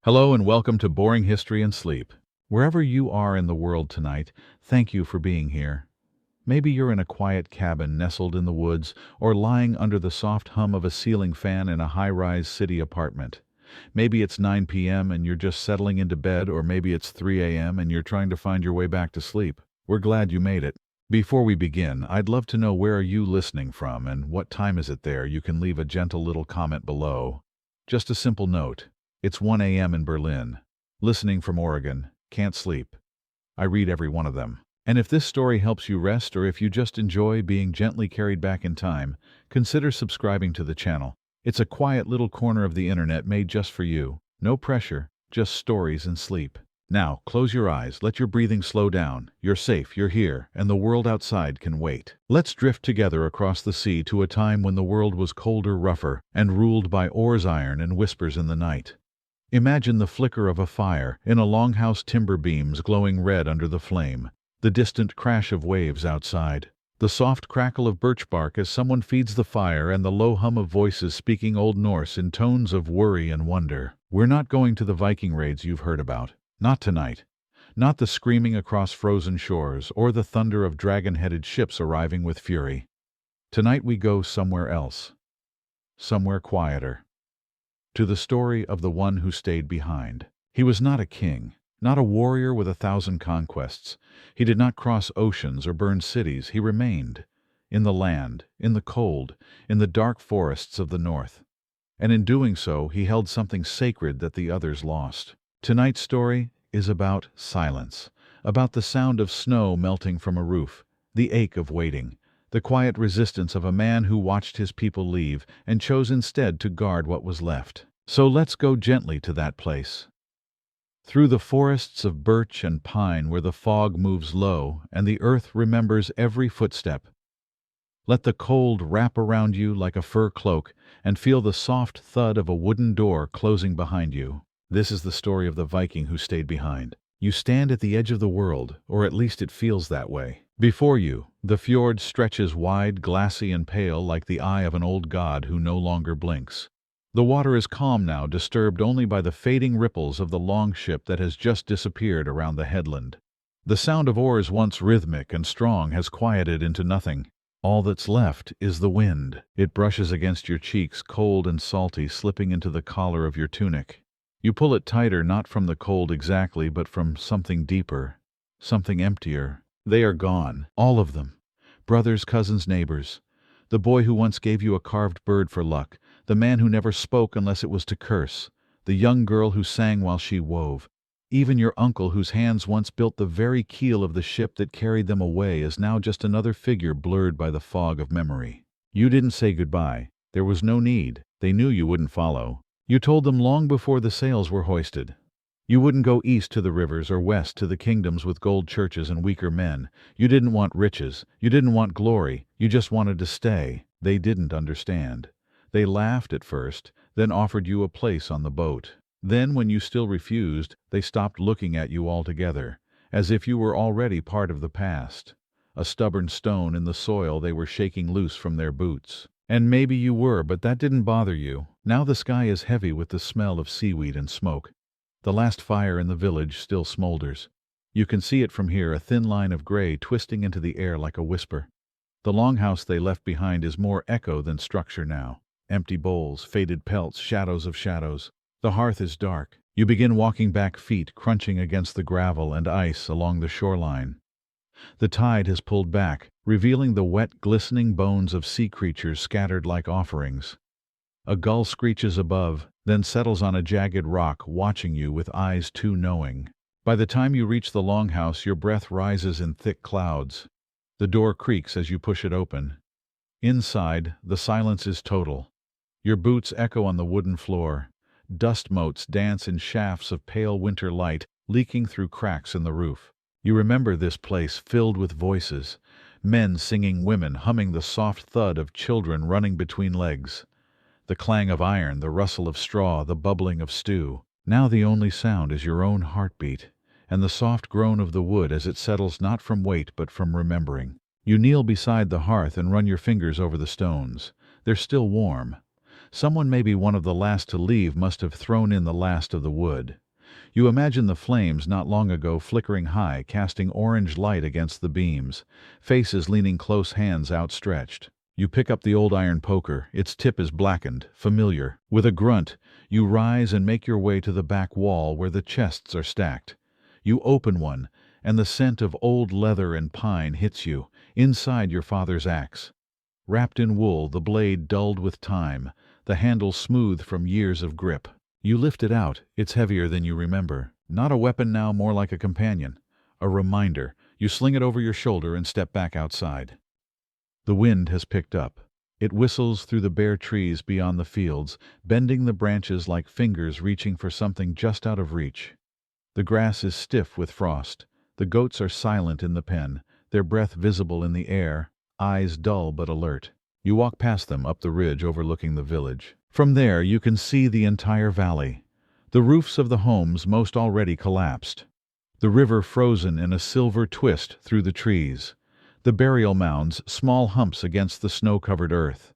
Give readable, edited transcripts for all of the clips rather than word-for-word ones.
Hello and welcome to Boring History and Sleep. Wherever you are in the world tonight, thank you for being here. Maybe you're in a quiet cabin nestled in the woods or lying under the soft hum of a ceiling fan in a high-rise city apartment. Maybe it's 9 p.m. and you're just settling into bed, or maybe it's 3 a.m. and you're trying to find your way back to sleep. We're glad you made it. Before we begin, I'd love to know, where are you listening from and what time is it there? You can leave a gentle little comment below. Just a simple note. It's 1 a.m. in Berlin. Listening from Oregon. Can't sleep. I read every one of them. And if this story helps you rest, or if you just enjoy being gently carried back in time, consider subscribing to the channel. It's a quiet little corner of the internet made just for you. No pressure, just stories and sleep. Now, close your eyes, let your breathing slow down. You're safe, you're here, and the world outside can wait. Let's drift together across the sea to a time when the world was colder, rougher, and ruled by oars iron and whispers in the night. Imagine the flicker of a fire in a longhouse, timber beams glowing red under the flame, the distant crash of waves outside, the soft crackle of birch bark as someone feeds the fire, and the low hum of voices speaking Old Norse in tones of worry and wonder. We're not going to the Viking raids you've heard about. Not tonight. Not the screaming across frozen shores or the thunder of dragon-headed ships arriving with fury. Tonight we go somewhere else. Somewhere quieter. To the story of the one who stayed behind. He was not a king, not a warrior with 1,000 conquests. He did not cross oceans or burn cities. He remained in the land, in the cold, in the dark forests of the north. And in doing so, he held something sacred that the others lost. Tonight's story is about silence, about the sound of snow melting from a roof, the ache of waiting, the quiet resistance of a man who watched his people leave and chose instead to guard what was left. So let's go gently to that place. Through the forests of birch and pine, where the fog moves low and the earth remembers every footstep. Let the cold wrap around you like a fur cloak, and feel the soft thud of a wooden door closing behind you. This is the story of the Viking who stayed behind. You stand at the edge of the world, or at least it feels that way. Before you, the fjord stretches wide, glassy and pale, like the eye of an old god who no longer blinks. The water is calm now, disturbed only by the fading ripples of the long ship that has just disappeared around the headland. The sound of oars, once rhythmic and strong, has quieted into nothing. All that's left is the wind. It brushes against your cheeks, cold and salty, slipping into the collar of your tunic. You pull it tighter, not from the cold exactly, but from something deeper, something emptier. They are gone, all of them. Brothers, cousins, neighbors. The boy who once gave you a carved bird for luck, the man who never spoke unless it was to curse, the young girl who sang while she wove. Even your uncle, whose hands once built the very keel of the ship that carried them away, is now just another figure blurred by the fog of memory. You didn't say goodbye. There was no need. They knew you wouldn't follow. You told them long before the sails were hoisted. You wouldn't go east to the rivers or west to the kingdoms with gold churches and weaker men. You didn't want riches. You didn't want glory. You just wanted to stay. They didn't understand. They laughed at first, then offered you a place on the boat. Then, when you still refused, they stopped looking at you altogether, as if you were already part of the past. A stubborn stone in the soil they were shaking loose from their boots. And maybe you were, but that didn't bother you. Now the sky is heavy with the smell of seaweed and smoke. The last fire in the village still smolders. You can see it from here, a thin line of gray twisting into the air like a whisper. The longhouse they left behind is more echo than structure now. Empty bowls, faded pelts, shadows of shadows. The hearth is dark. You begin walking back, feet crunching against the gravel and ice along the shoreline. The tide has pulled back, revealing the wet, glistening bones of sea creatures scattered like offerings. A gull screeches above, then settles on a jagged rock, watching you with eyes too knowing. By the time you reach the longhouse, your breath rises in thick clouds. The door creaks as you push it open. Inside, the silence is total. Your boots echo on the wooden floor. Dust motes dance in shafts of pale winter light, leaking through cracks in the roof. You remember this place filled with voices, men singing, women humming, the soft thud of children running between legs. The clang of iron, the rustle of straw, the bubbling of stew. Now the only sound is your own heartbeat, and the soft groan of the wood as it settles, not from weight but from remembering. You kneel beside the hearth and run your fingers over the stones. They're still warm. Someone, maybe one of the last to leave, must have thrown in the last of the wood. You imagine the flames not long ago flickering high, casting orange light against the beams, faces leaning close, hands outstretched. You pick up the old iron poker, its tip is blackened, familiar. With a grunt, you rise and make your way to the back wall where the chests are stacked. You open one, and the scent of old leather and pine hits you. Inside, your father's axe. Wrapped in wool, the blade dulled with time, the handle smooth from years of grip. You lift it out, it's heavier than you remember. Not a weapon now, more like a companion. A reminder. You sling it over your shoulder and step back outside. The wind has picked up. It whistles through the bare trees beyond the fields, bending the branches like fingers reaching for something just out of reach. The grass is stiff with frost. The goats are silent in the pen, their breath visible in the air, eyes dull but alert. You walk past them up the ridge overlooking the village. From there you can see the entire valley. The roofs of the homes most already collapsed. The river frozen in a silver twist through the trees. The burial mounds, small humps against the snow-covered earth.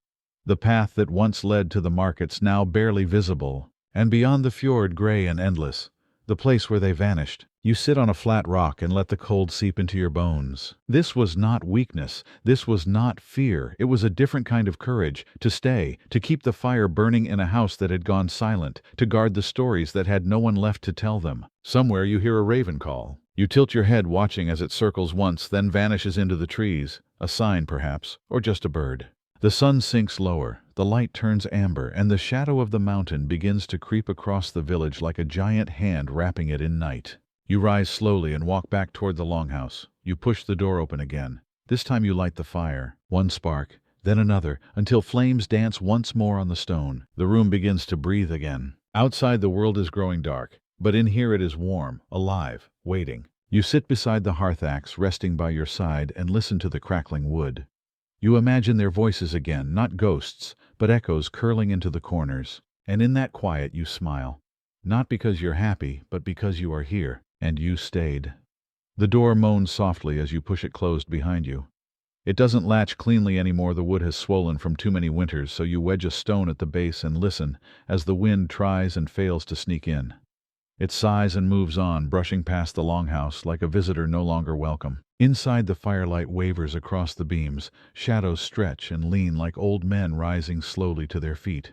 The path that once led to the markets now barely visible. And beyond the fjord, gray and endless. The place where they vanished. You sit on a flat rock and let the cold seep into your bones. This was not weakness. This was not fear. It was a different kind of courage. To stay, to keep the fire burning in a house that had gone silent, to guard the stories that had no one left to tell them. Somewhere you hear a raven call. You tilt your head, watching as it circles once, then vanishes into the trees. A sign, perhaps, or just a bird. The sun sinks lower, the light turns amber, and the shadow of the mountain begins to creep across the village like a giant hand wrapping it in night. You rise slowly and walk back toward the longhouse. You push the door open again. This time you light the fire. One spark, then another, until flames dance once more on the stone. The room begins to breathe again. Outside the world is growing dark, but in here it is warm, alive, waiting. You sit beside the hearth axe resting by your side and listen to the crackling wood. You imagine their voices again, not ghosts, but echoes curling into the corners. And in that quiet you smile. Not because you're happy, but because you are here, and you stayed. The door moans softly as you push it closed behind you. It doesn't latch cleanly anymore, the wood has swollen from too many winters, so you wedge a stone at the base and listen as the wind tries and fails to sneak in. It sighs and moves on, brushing past the longhouse like a visitor no longer welcome. Inside, the firelight wavers across the beams, shadows stretch and lean like old men rising slowly to their feet.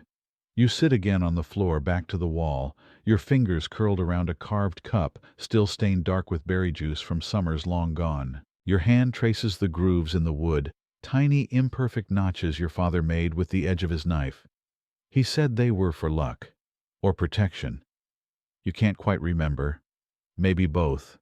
You sit again on the floor, back to the wall, your fingers curled around a carved cup, still stained dark with berry juice from summers long gone. Your hand traces the grooves in the wood, tiny imperfect notches your father made with the edge of his knife. He said they were for luck, or protection. You can't quite remember. Maybe both.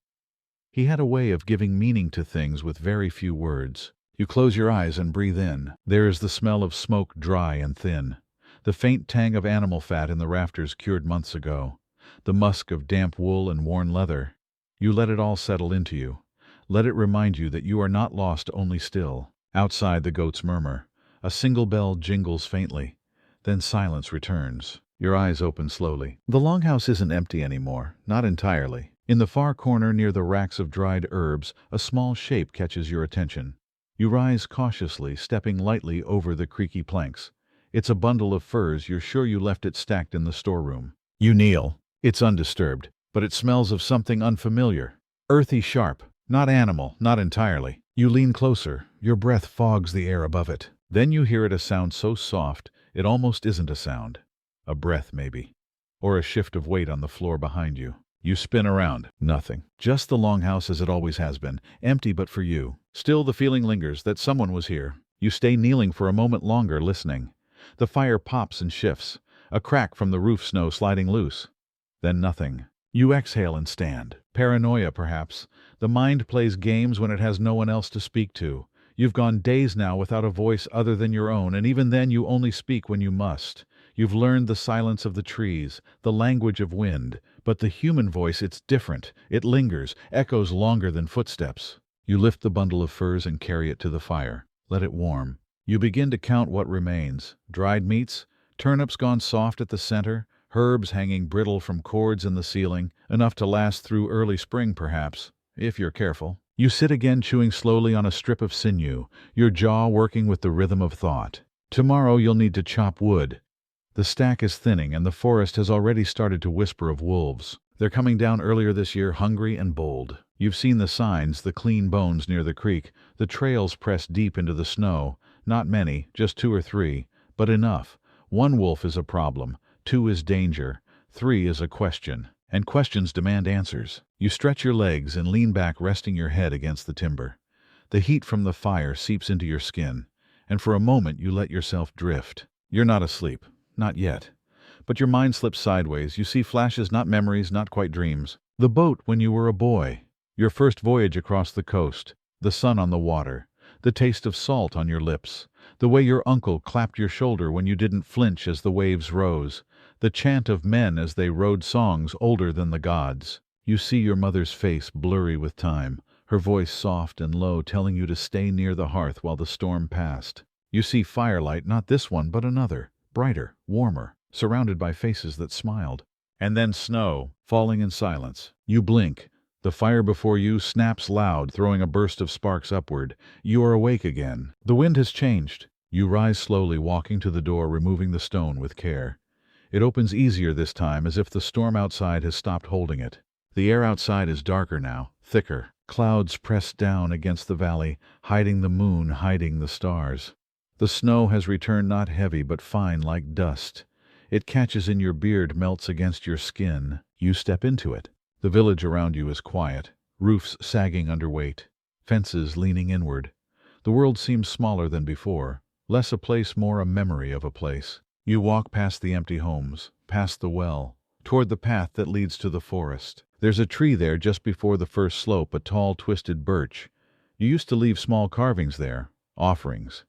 He had a way of giving meaning to things with very few words. You close your eyes and breathe in. There is the smell of smoke, dry and thin. The faint tang of animal fat in the rafters cured months ago. The musk of damp wool and worn leather. You let it all settle into you. Let it remind you that you are not lost, only still. Outside, the goats murmur. A single bell jingles faintly. Then silence returns. Your eyes open slowly. The longhouse isn't empty anymore, not entirely. In the far corner near the racks of dried herbs, a small shape catches your attention. You rise cautiously, stepping lightly over the creaky planks. It's a bundle of furs. You're sure you left it stacked in the storeroom. You kneel. It's undisturbed, but it smells of something unfamiliar. Earthy, sharp. Not animal, not entirely. You lean closer. Your breath fogs the air above it. Then you hear it, a sound so soft, it almost isn't a sound. A breath, maybe. Or a shift of weight on the floor behind you. You spin around. Nothing. Just the longhouse as it always has been. Empty but for you. Still the feeling lingers that someone was here. You stay kneeling for a moment longer, listening. The fire pops and shifts. A crack from the roof snow sliding loose. Then nothing. You exhale and stand. Paranoia, perhaps. The mind plays games when it has no one else to speak to. You've gone days now without a voice other than your own, and even then you only speak when you must. You've learned the silence of the trees, the language of wind, but the human voice, it's different. It lingers, echoes longer than footsteps. You lift the bundle of furs and carry it to the fire. Let it warm. You begin to count what remains. Dried meats, turnips gone soft at the center, herbs hanging brittle from cords in the ceiling, enough to last through early spring perhaps, if you're careful. You sit again, chewing slowly on a strip of sinew, your jaw working with the rhythm of thought. Tomorrow you'll need to chop wood. The stack is thinning, and the forest has already started to whisper of wolves. They're coming down earlier this year, hungry and bold. You've seen the signs, the clean bones near the creek, the trails pressed deep into the snow. Not many, just 2 or 3, but enough. 1 wolf is a problem, 2 is danger, 3 is a question. And questions demand answers. You stretch your legs and lean back, resting your head against the timber. The heat from the fire seeps into your skin, and for a moment you let yourself drift. You're not asleep. Not yet. But your mind slips sideways. You see flashes, not memories, not quite dreams. The boat when you were a boy. Your first voyage across the coast. The sun on the water. The taste of salt on your lips. The way your uncle clapped your shoulder when you didn't flinch as the waves rose. The chant of men as they rode songs older than the gods. You see your mother's face blurry with time, her voice soft and low, telling you to stay near the hearth while the storm passed. You see firelight, not this one, but another, brighter, warmer, surrounded by faces that smiled. And then snow, falling in silence. You blink. The fire before you snaps loud, throwing a burst of sparks upward. You are awake again. The wind has changed. You rise slowly, walking to the door, removing the stone with care. It opens easier this time, as if the storm outside has stopped holding it. The air outside is darker now, thicker. Clouds press down against the valley, hiding the moon, hiding the stars. The snow has returned, not heavy but fine like dust. It catches in your beard, melts against your skin. You step into it. The village around you is quiet, roofs sagging under weight, fences leaning inward. The world seems smaller than before, less a place, more a memory of a place. You walk past the empty homes, past the well, toward the path that leads to the forest. There's a tree there just before the first slope, a tall, twisted birch. You used to leave small carvings there, offerings.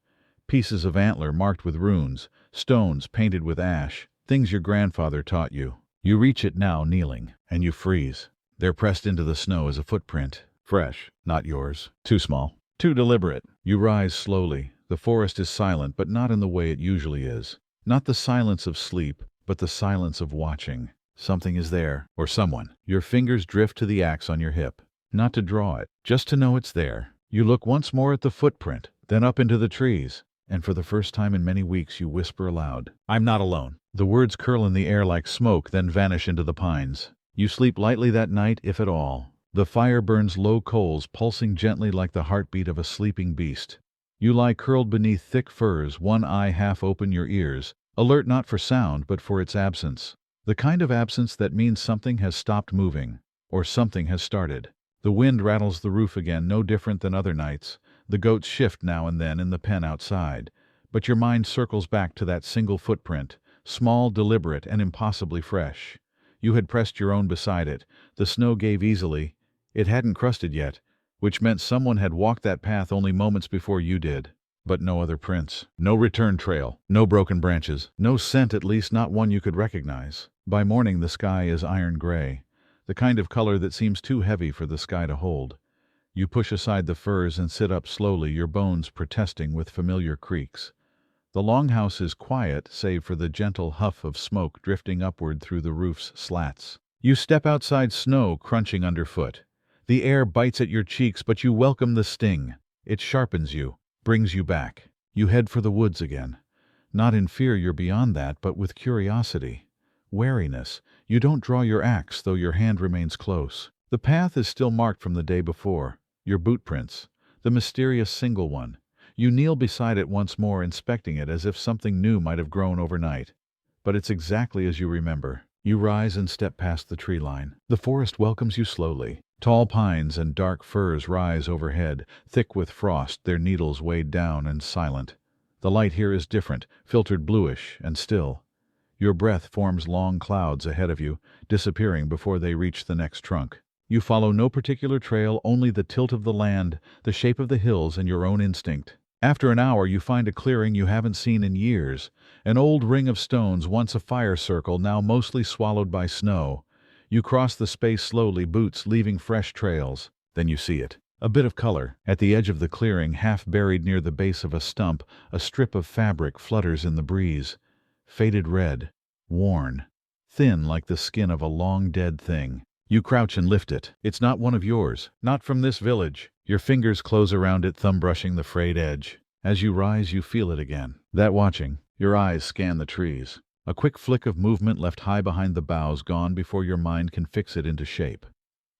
Pieces of antler marked with runes, stones painted with ash, things your grandfather taught you. You reach it now, kneeling, and you freeze. There pressed into the snow is a footprint. Fresh, not yours. Too small. Too deliberate. You rise slowly. The forest is silent, but not in the way it usually is. Not the silence of sleep, but the silence of watching. Something is there, or someone. Your fingers drift to the axe on your hip. Not to draw it, just to know it's there. You look once more at the footprint, then up into the trees. And for the first time in many weeks you whisper aloud, "I'm not alone." The words curl in the air like smoke, then vanish into the pines. You sleep lightly that night, if at all. The fire burns low coals, pulsing gently like the heartbeat of a sleeping beast. You lie curled beneath thick furs, one eye half open, your ears, alert not for sound, but for its absence. The kind of absence that means something has stopped moving, or something has started. The wind rattles the roof again, no different than other nights. The goats shift now and then in the pen outside. But your mind circles back to that single footprint, small, deliberate, and impossibly fresh. You had pressed your own beside it. The snow gave easily. It hadn't crusted yet, which meant someone had walked that path only moments before you did. But no other prints. No return trail. No broken branches. No scent, at least not one you could recognize. By morning the sky is iron gray, the kind of color that seems too heavy for the sky to hold. You push aside the furs and sit up slowly, your bones protesting with familiar creaks. The longhouse is quiet, save for the gentle huff of smoke drifting upward through the roof's slats. You step outside, snow crunching underfoot. The air bites at your cheeks, but you welcome the sting. It sharpens you, brings you back. You head for the woods again. Not in fear, you're beyond that, but with curiosity. Wariness. You don't draw your axe, though your hand remains close. The path is still marked from the day before. Your boot prints. The mysterious single one. You kneel beside it once more, inspecting it as if something new might have grown overnight. But it's exactly as you remember. You rise and step past the tree line. The forest welcomes you slowly. Tall pines and dark firs rise overhead, thick with frost, their needles weighed down and silent. The light here is different, filtered bluish and still. Your breath forms long clouds ahead of you, disappearing before they reach the next trunk. You follow no particular trail, only the tilt of the land, the shape of the hills, and your own instinct. After an hour you find a clearing you haven't seen in years, an old ring of stones, once a fire circle, now mostly swallowed by snow. You cross the space slowly, boots leaving fresh trails. Then you see it. A bit of color. At the edge of the clearing, half buried near the base of a stump, a strip of fabric flutters in the breeze. Faded red. Worn. Thin like the skin of a long dead thing. You crouch and lift it. It's not one of yours. Not from this village. Your fingers close around it, thumb brushing the frayed edge. As you rise, you feel it again. That watching. Your eyes scan the trees. A quick flick of movement left high behind the boughs, gone before your mind can fix it into shape.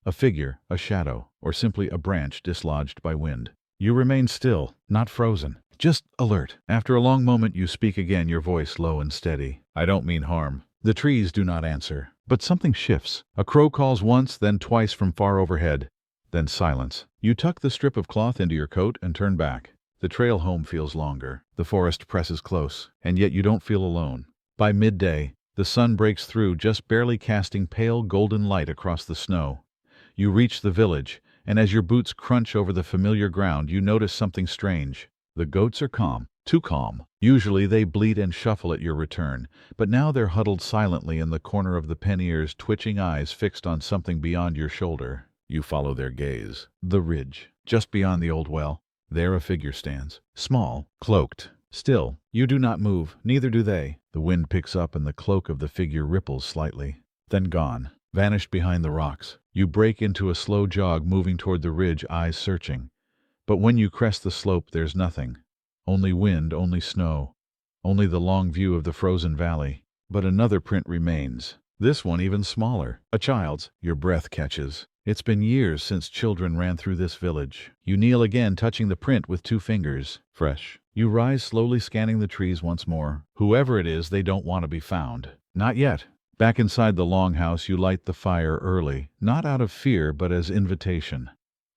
A figure, a shadow, or simply a branch dislodged by wind. You remain still, not frozen, just alert. After a long moment you speak again, your voice low and steady. I don't mean harm. The trees do not answer, but something shifts. A crow calls once, then twice from far overhead. Then silence. You tuck the strip of cloth into your coat and turn back. The trail home feels longer. The forest presses close, and yet you don't feel alone. By midday, the sun breaks through, just barely casting pale golden light across the snow. You reach the village, and as your boots crunch over the familiar ground, you notice something strange. The goats are calm, too calm. Usually they bleat and shuffle at your return, but now they're huddled silently in the corner of the pen, ears, twitching eyes fixed on something beyond your shoulder. You follow their gaze. The ridge, just beyond the old well. There a figure stands, small, cloaked. Still, you do not move, neither do they. The wind picks up and the cloak of the figure ripples slightly. Then gone, vanished behind the rocks. You break into a slow jog, moving toward the ridge, eyes searching. But when you crest the slope, there's nothing. Only wind, only snow. Only the long view of the frozen valley. But another print remains. This one even smaller. A child's. Your breath catches. It's been years since children ran through this village. You kneel again, touching the print with 2 fingers. Fresh. You rise slowly, scanning the trees once more. Whoever it is, they don't want to be found. Not yet. Back inside the longhouse, you light the fire early, not out of fear but as invitation.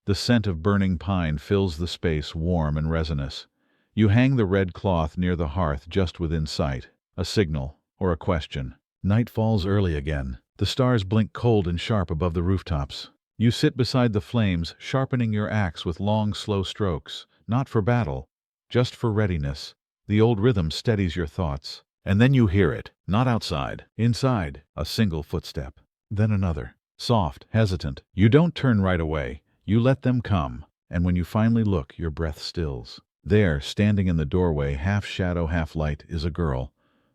The scent of burning pine fills the space, warm and resinous. You hang the red cloth near the hearth, just within sight. A signal, or a question. Night falls early again. The stars blink cold and sharp above the rooftops. You sit beside the flames, sharpening your axe with long, slow strokes, not for battle, just for readiness. The old rhythm steadies your thoughts. And then you hear it, not outside, inside. A single footstep, then another. Soft, hesitant. You don't turn right away. You let them come, and when you finally look, your breath stills. There, standing in the doorway, half shadow, half light, is a girl,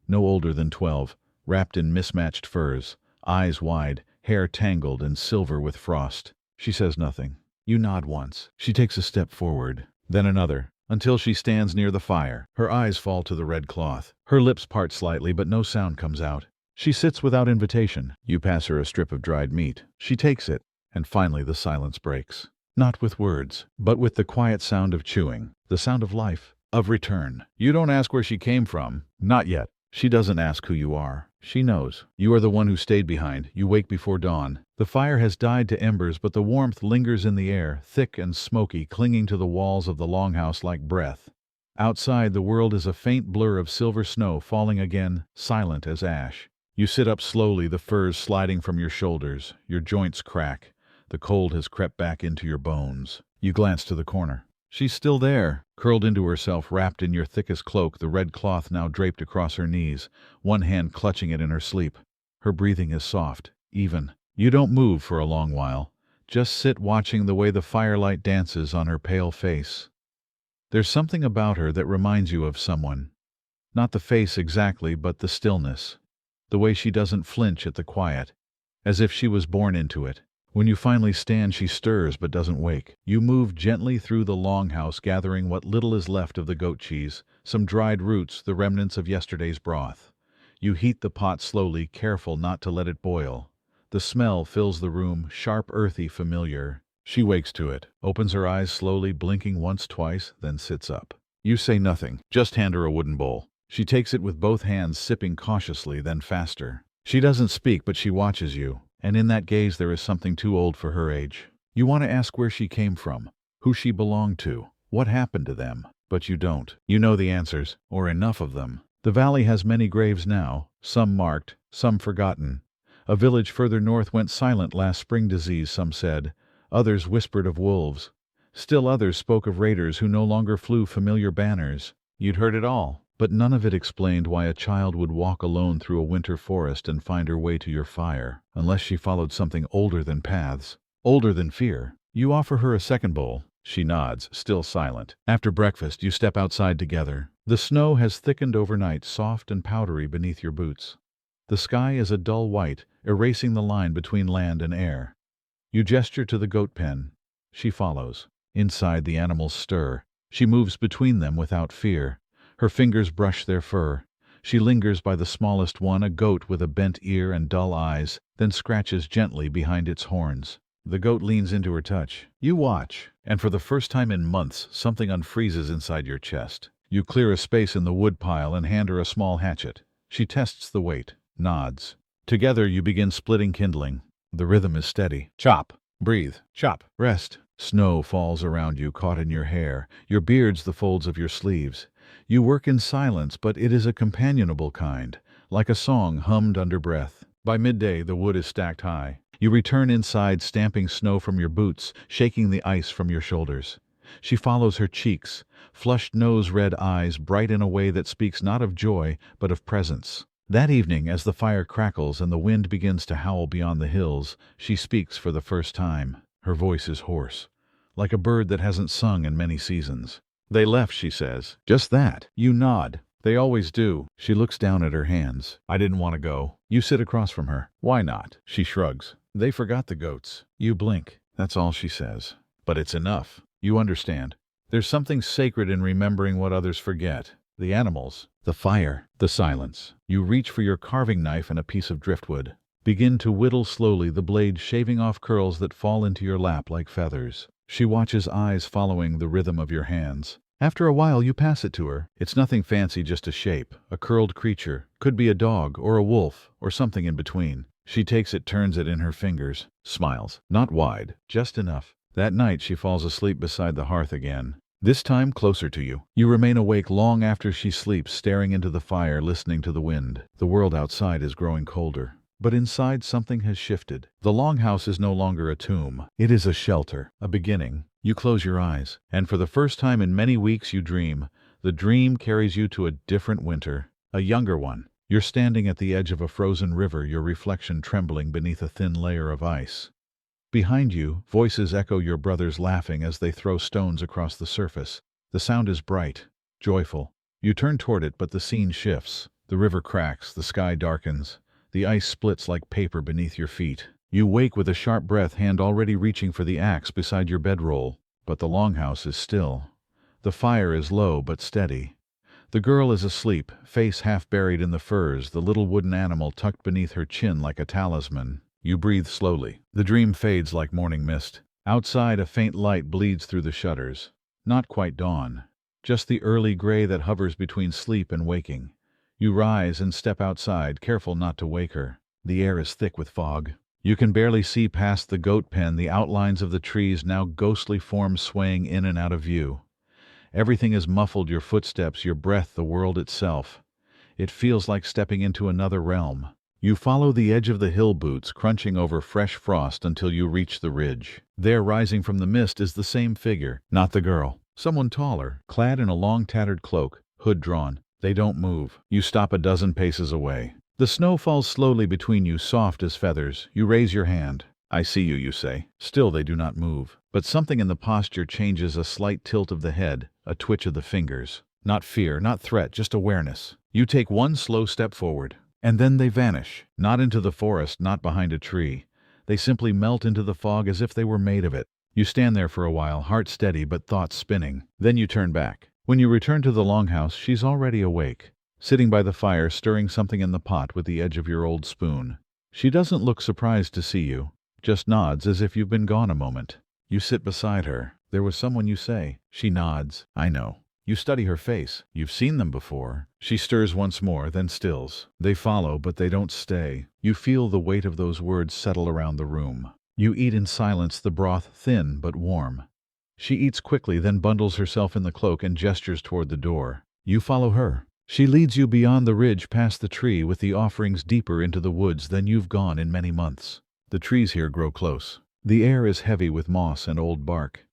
no older than 12, wrapped in mismatched furs, eyes wide, hair tangled and silver with frost. She says nothing. You nod once. She takes a step forward, then another, until she stands near the fire. Her eyes fall to the red cloth. Her lips part slightly, but no sound comes out. She sits without invitation. You pass her a strip of dried meat. She takes it, and finally the silence breaks. Not with words, but with the quiet sound of chewing, the sound of life, of return. You don't ask where she came from. Not yet. She doesn't ask who you are. She knows. You are the one who stayed behind. You wake before dawn. The fire has died to embers, but the warmth lingers in the air, thick and smoky, clinging to the walls of the longhouse like breath. Outside, the world is a faint blur of silver snow falling again, silent as ash. You sit up slowly, the furs sliding from your shoulders. Your joints crack. The cold has crept back into your bones. You glance to the corner. She's still there, curled into herself, wrapped in your thickest cloak, the red cloth now draped across her knees, one hand clutching it in her sleep. Her breathing is soft, even. You don't move for a long while. Just sit watching the way the firelight dances on her pale face. There's something about her that reminds you of someone. Not the face exactly, but the stillness. The way she doesn't flinch at the quiet, as if she was born into it. When you finally stand, she stirs but doesn't wake. You move gently through the longhouse, gathering what little is left of the goat cheese, some dried roots, the remnants of yesterday's broth. You heat the pot slowly, careful not to let it boil. The smell fills the room, sharp, earthy, familiar. She wakes to it, opens her eyes slowly, blinking once, twice, then sits up. You say nothing, just hand her a wooden bowl. She takes it with both hands, sipping cautiously, then faster. She doesn't speak, but she watches you. And in that gaze there is something too old for her age. You want to ask where she came from, who she belonged to, what happened to them, but you don't. You know the answers, or enough of them. The valley has many graves now, some marked, some forgotten. A village further north went silent last spring, disease, some said. Others whispered of wolves. Still others spoke of raiders who no longer flew familiar banners. You'd heard it all, but none of it explained why a child would walk alone through a winter forest and find her way to your fire, unless she followed something older than paths, older than fear. You offer her a second bowl. She nods, still silent. After breakfast, you step outside together. The snow has thickened overnight, soft and powdery beneath your boots. The sky is a dull white, erasing the line between land and air. You gesture to the goat pen. She follows. Inside, the animals stir. She moves between them without fear. Her fingers brush their fur. She lingers by the smallest one, a goat with a bent ear and dull eyes, then scratches gently behind its horns. The goat leans into her touch. You watch, and for the first time in months, something unfreezes inside your chest. You clear a space in the wood pile and hand her a small hatchet. She tests the weight, nods. Together you begin splitting kindling. The rhythm is steady. Chop. Breathe. Chop. Rest. Snow falls around you, caught in your hair, your beards the folds of your sleeves. You work in silence, but it is a companionable kind, like a song hummed under breath. By midday, the wood is stacked high. You return inside, stamping snow from your boots, shaking the ice from your shoulders. She follows her cheeks, flushed nose, red eyes, bright in a way that speaks not of joy, but of presence. That evening, as the fire crackles and the wind begins to howl beyond the hills, she speaks for the first time. Her voice is hoarse, like a bird that hasn't sung in many seasons. They left, she says. Just that. You nod. They always do. She looks down at her hands. I didn't want to go. You sit across from her. Why not? She shrugs. They forgot the goats. You blink. That's all she says. But it's enough. You understand. There's something sacred in remembering what others forget. The animals, the fire, the silence. You reach for your carving knife and a piece of driftwood. Begin to whittle slowly, the blade shaving off curls that fall into your lap like feathers. She watches, eyes following the rhythm of your hands. After a while you pass it to her. It's nothing fancy, just a shape, a curled creature. Could be a dog or a wolf or something in between. She takes it, turns it in her fingers, smiles. Not wide, just enough. That night she falls asleep beside the hearth again. This time closer to you. You remain awake long after she sleeps, staring into the fire, listening to the wind. The world outside is growing colder. But inside something has shifted. The longhouse is no longer a tomb. It is a shelter, a beginning. You close your eyes, and for the first time in many weeks you dream. The dream carries you to a different winter, a younger one. You're standing at the edge of a frozen river, your reflection trembling beneath a thin layer of ice. Behind you, voices echo, your brothers laughing as they throw stones across the surface. The sound is bright, joyful. You turn toward it, but the scene shifts. The river cracks, the sky darkens. The ice splits like paper beneath your feet. You wake with a sharp breath, hand already reaching for the axe beside your bedroll. But the longhouse is still. The fire is low but steady. The girl is asleep, face half buried in the furs, the little wooden animal tucked beneath her chin like a talisman. You breathe slowly. The dream fades like morning mist. Outside, a faint light bleeds through the shutters. Not quite dawn, just the early gray that hovers between sleep and waking. You rise and step outside, careful not to wake her. The air is thick with fog. You can barely see past the goat pen, the outlines of the trees, now ghostly forms swaying in and out of view. Everything is muffled, your footsteps, your breath, the world itself. It feels like stepping into another realm. You follow the edge of the hill, boots crunching over fresh frost, until you reach the ridge. There, rising from the mist, is the same figure. Not the girl. Someone taller, clad in a long tattered cloak, hood drawn. They don't move. You stop a dozen paces away. The snow falls slowly between you, soft as feathers. You raise your hand. I see you, you say. Still they do not move. But something in the posture changes, a slight tilt of the head, a twitch of the fingers. Not fear, not threat, just awareness. You take one slow step forward. And then they vanish. Not into the forest, not behind a tree. They simply melt into the fog as if they were made of it. You stand there for a while, heart steady but thoughts spinning. Then you turn back. When you return to the longhouse, she's already awake, sitting by the fire, stirring something in the pot with the edge of your old spoon. She doesn't look surprised to see you, just nods as if you've been gone a moment. You sit beside her. There was someone, you say. She nods. I know. You study her face. You've seen them before. She stirs once more, then stills. They follow, but they don't stay. You feel the weight of those words settle around the room. You eat in silence, the broth thin but warm. She eats quickly, then bundles herself in the cloak and gestures toward the door. You follow her. She leads you beyond the ridge, past the tree, with the offerings, deeper into the woods than you've gone in many months. The trees here grow close. The air is heavy with moss and old bark.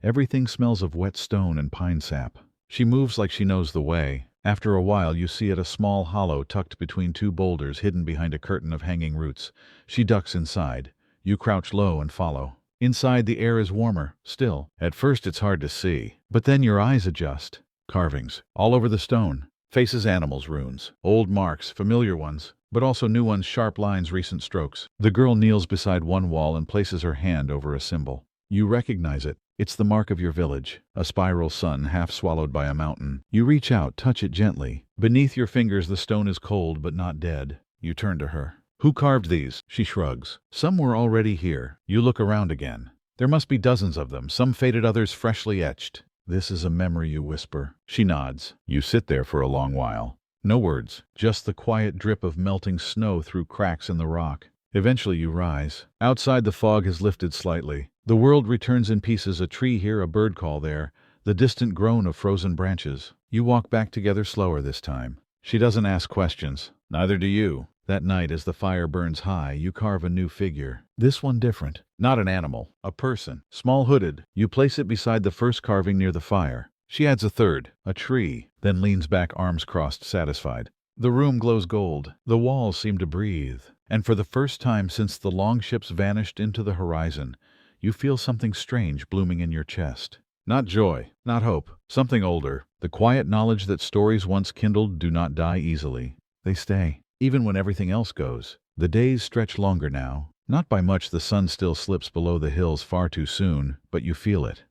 Everything smells of wet stone and pine sap. She moves like she knows the way. After a while you see it, a small hollow tucked between two boulders, hidden behind a curtain of hanging roots. She ducks inside. You crouch low and follow. Inside, the air is warmer, still. At first it's hard to see, but then your eyes adjust. Carvings all over the stone. Faces, animals, runes. Old marks, familiar ones, but also new ones, sharp lines, recent strokes. The girl kneels beside one wall and places her hand over a symbol. You recognize it. It's the mark of your village, a spiral sun half swallowed by a mountain. You reach out, touch it gently. Beneath your fingers the stone is cold but not dead. You turn to her. Who carved these? She shrugs. Some were already here. You look around again. There must be dozens of them, some faded, others freshly etched. This is a memory, you whisper. She nods. You sit there for a long while. No words, just the quiet drip of melting snow through cracks in the rock. Eventually you rise. Outside the fog has lifted slightly. The world returns in pieces, a tree here, a bird call there, the distant groan of frozen branches. You walk back together, slower this time. She doesn't ask questions. Neither do you. That night, as the fire burns high, you carve a new figure. This one different. Not an animal, a person, small hooded. You place it beside the first carving near the fire. She adds a third, a tree, then leans back, arms crossed, satisfied. The room glows gold. The walls seem to breathe. And for the first time since the long ships vanished into the horizon, you feel something strange blooming in your chest. Not joy, not hope, something older. The quiet knowledge that stories once kindled do not die easily. They stay, even when everything else goes. The days stretch longer now. Not by much, the sun still slips below the hills far too soon, but you feel it.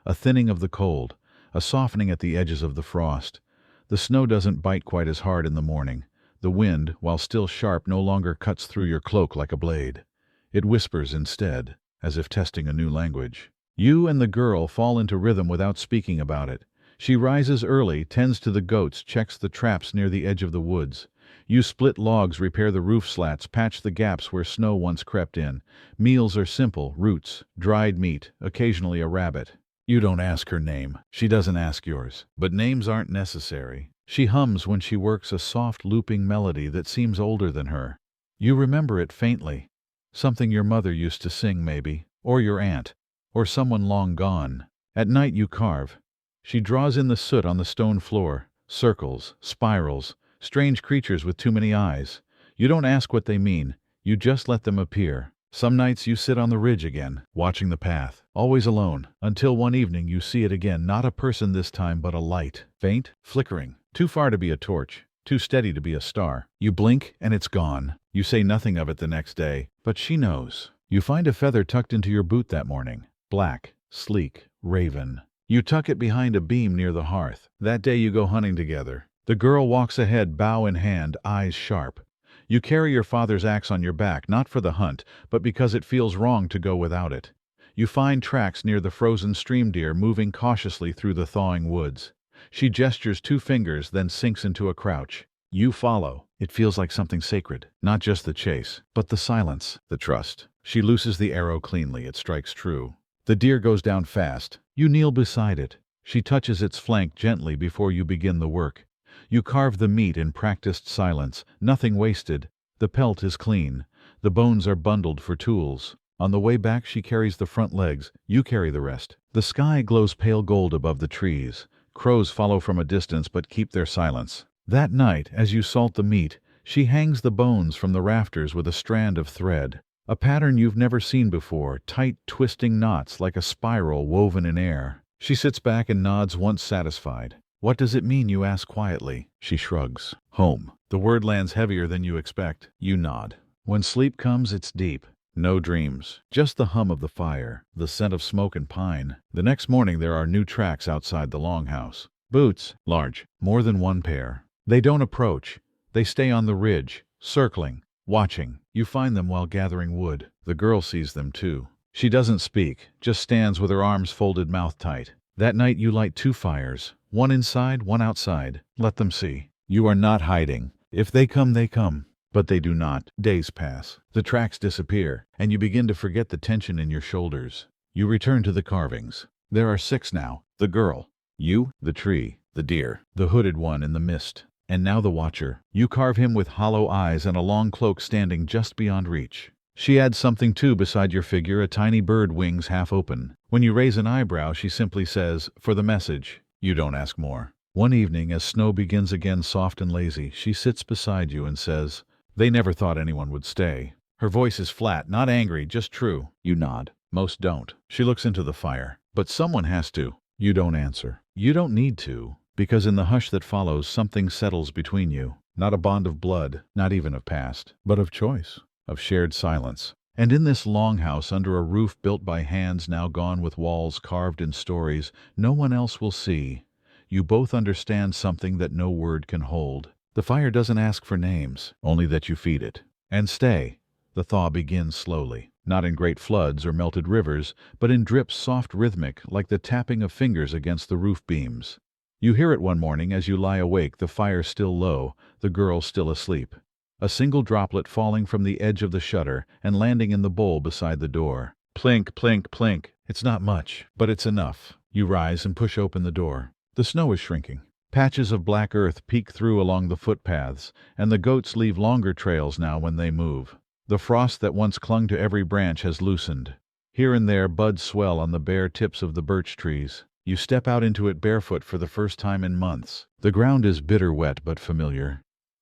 A thinning of the cold, a softening at the edges of the frost. The snow doesn't bite quite as hard in the morning. The wind, while still sharp, no longer cuts through your cloak like a blade. It whispers instead, as if testing a new language. You and the girl fall into rhythm without speaking about it. She rises early, tends to the goats, checks the traps near the edge of the woods. You split logs, repair the roof slats, patch the gaps where snow once crept in. Meals are simple, roots, dried meat, occasionally a rabbit. You don't ask her name. She doesn't ask yours. But names aren't necessary. She hums when she works a soft looping melody that seems older than her. You remember it faintly. Something your mother used to sing, maybe, or your aunt, or someone long gone. At night you carve. She draws in the soot on the stone floor. Circles, spirals, strange creatures with too many eyes. You don't ask what they mean. You just let them appear. Some nights you sit on the ridge again, watching the path, always alone, until one evening you see it again, not a person this time, but a light, faint, flickering, too far to be a torch, too steady to be a star. You blink and it's gone. You say nothing of it the next day, but she knows. You find a feather tucked into your boot that morning. Black, sleek, raven. You tuck it behind a beam near the hearth. That day you go hunting together. The girl walks ahead, bow in hand, eyes sharp. You carry your father's axe on your back, not for the hunt, but because it feels wrong to go without it. You find tracks near the frozen stream deer moving cautiously through the thawing woods. She gestures 2 fingers, then sinks into a crouch. You follow. It feels like something sacred. Not just the chase, but the silence, the trust. She looses the arrow cleanly. It strikes true. The deer goes down fast. You kneel beside it. She touches its flank gently before you begin the work. You carve the meat in practiced silence, nothing wasted. The pelt is clean. The bones are bundled for tools. On the way back she carries the front legs. You carry the rest. The sky glows pale gold above the trees. Crows follow from a distance but keep their silence. That night, as you salt the meat, she hangs the bones from the rafters with a strand of thread. A pattern you've never seen before, tight twisting knots like a spiral woven in air. She sits back and nods, once satisfied. What does it mean, you ask quietly? She shrugs. Home. The word lands heavier than you expect. You nod. When sleep comes, it's deep. No dreams. Just the hum of the fire, the scent of smoke and pine. The next morning there are new tracks outside the longhouse. Boots, large, more than 1 pair. They don't approach. They stay on the ridge, circling, watching. You find them while gathering wood. The girl sees them too. She doesn't speak, just stands with her arms folded, mouth tight. That night you light 2 fires. One inside, one outside. Let them see. You are not hiding. If they come, they come. But they do not. Days pass. The tracks disappear, and you begin to forget the tension in your shoulders. You return to the carvings. There are 6 now. The girl. You, the tree, the deer, the hooded one in the mist. And now the watcher. You carve him with hollow eyes and a long cloak standing just beyond reach. She adds something too beside your figure, a tiny bird, wings half open. When you raise an eyebrow, she simply says, "For the message." You don't ask more. One evening, as snow begins again, soft and lazy, she sits beside you and says, "They never thought anyone would stay." Her voice is flat, not angry, just true. You nod. Most don't. She looks into the fire. But someone has to. You don't answer. You don't need to, because in the hush that follows, something settles between you. Not a bond of blood, not even of past, but of choice, of shared silence. And in this longhouse under a roof built by hands now gone with walls carved in stories no one else will see, you both understand something that no word can hold. The fire doesn't ask for names, only that you feed it. And stay. The thaw begins slowly, not in great floods or melted rivers, but in drips soft rhythmic like the tapping of fingers against the roof beams. You hear it one morning as you lie awake, the fire still low, the girl still asleep. A single droplet falling from the edge of the shutter and landing in the bowl beside the door. Plink, plink, plink. It's not much, but it's enough. You rise and push open the door. The snow is shrinking. Patches of black earth peek through along the footpaths, and the goats leave longer trails now when they move. The frost that once clung to every branch has loosened. Here and there buds swell on the bare tips of the birch trees. You step out into it barefoot for the first time in months. The ground is bitter wet but familiar.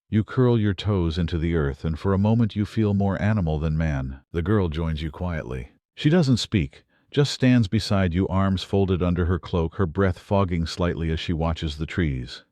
You curl your toes into the earth, and for a moment you feel more animal than man. The girl joins you quietly. She doesn't speak, just stands beside you, arms folded under her cloak, her breath fogging slightly as she watches the trees.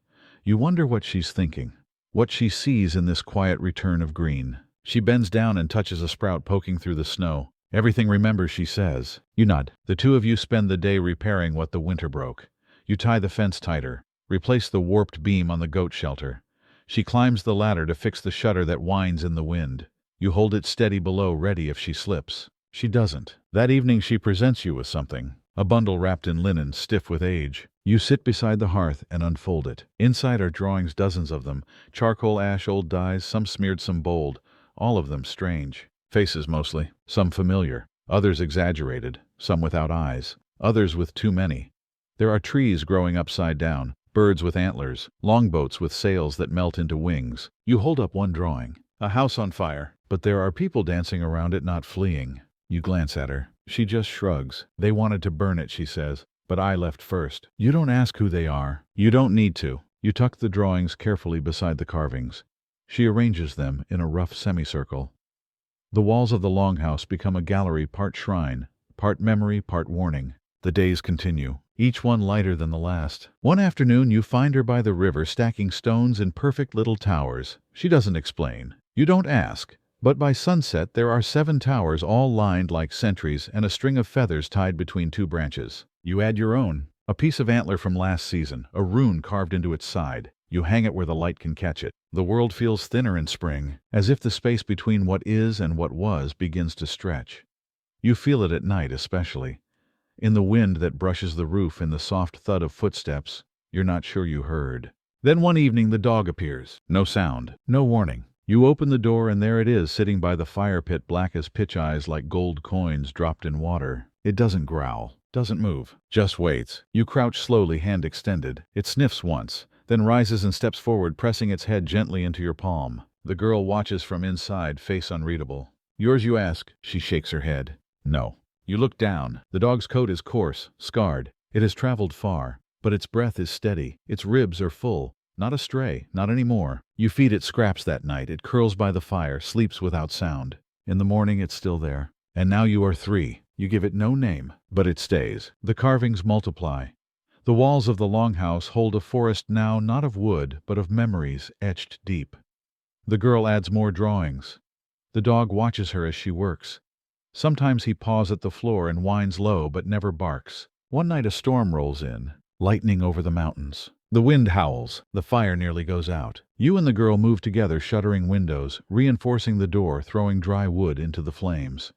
You wonder what she's thinking, what she sees in this quiet return of green. She bends down and touches a sprout poking through the snow. Everything remembers, she says. You nod. The two of you spend the day repairing what the winter broke. You tie the fence tighter, replace the warped beam on the goat shelter. She climbs the ladder to fix the shutter that whines in the wind. You hold it steady below, ready if she slips. She doesn't. That evening she presents you with something. A bundle wrapped in linen, stiff with age. You sit beside the hearth and unfold it. Inside are drawings, dozens of them. Charcoal, ash, old dyes, some smeared, some bold. All of them strange. Faces mostly. Some familiar. Others exaggerated. Some without eyes. Others with too many. There are trees growing upside down. Birds with antlers, longboats with sails that melt into wings. You hold up one drawing. A house on fire. But there are people dancing around it, not fleeing. You glance at her. She just shrugs. They wanted to burn it, she says, but I left first. You don't ask who they are. You don't need to. You tuck the drawings carefully beside the carvings. She arranges them in a rough semicircle. The walls of the longhouse become a gallery, part shrine, part memory, part warning. The days continue, each one lighter than the last. One afternoon you find her by the river stacking stones in perfect little towers. She doesn't explain. You don't ask. But by sunset there are 7 towers, all lined like sentries, and a string of feathers tied between 2 branches. You add your own. A piece of antler from last season, a rune carved into its side. You hang it where the light can catch it. The world feels thinner in spring, as if the space between what is and what was begins to stretch. You feel it at night especially. In the wind that brushes the roof, in the soft thud of footsteps you're not sure you heard. Then one evening the dog appears. No sound, no warning. You open the door and there it is, sitting by the fire pit, black as pitch, eyes like gold coins dropped in water. It doesn't growl, doesn't move, just waits. You crouch slowly, hand extended. It sniffs once, then rises and steps forward, pressing its head gently into your palm. The girl watches from inside, face unreadable. Yours, you ask. She shakes her head. No. You look down. The dog's coat is coarse, scarred. It has traveled far, but its breath is steady. Its ribs are full. Not a stray, not anymore. You feed it scraps that night. It curls by the fire, sleeps without sound. In the morning it's still there. And now you are 3. You give it no name, but it stays. The carvings multiply. The walls of the longhouse hold a forest now, not of wood, but of memories etched deep. The girl adds more drawings. The dog watches her as she works. Sometimes he paws at the floor and whines low, but never barks. One night a storm rolls in, lightning over the mountains. The wind howls. The fire nearly goes out. You and the girl move together, shuttering windows, reinforcing the door, throwing dry wood into the flames.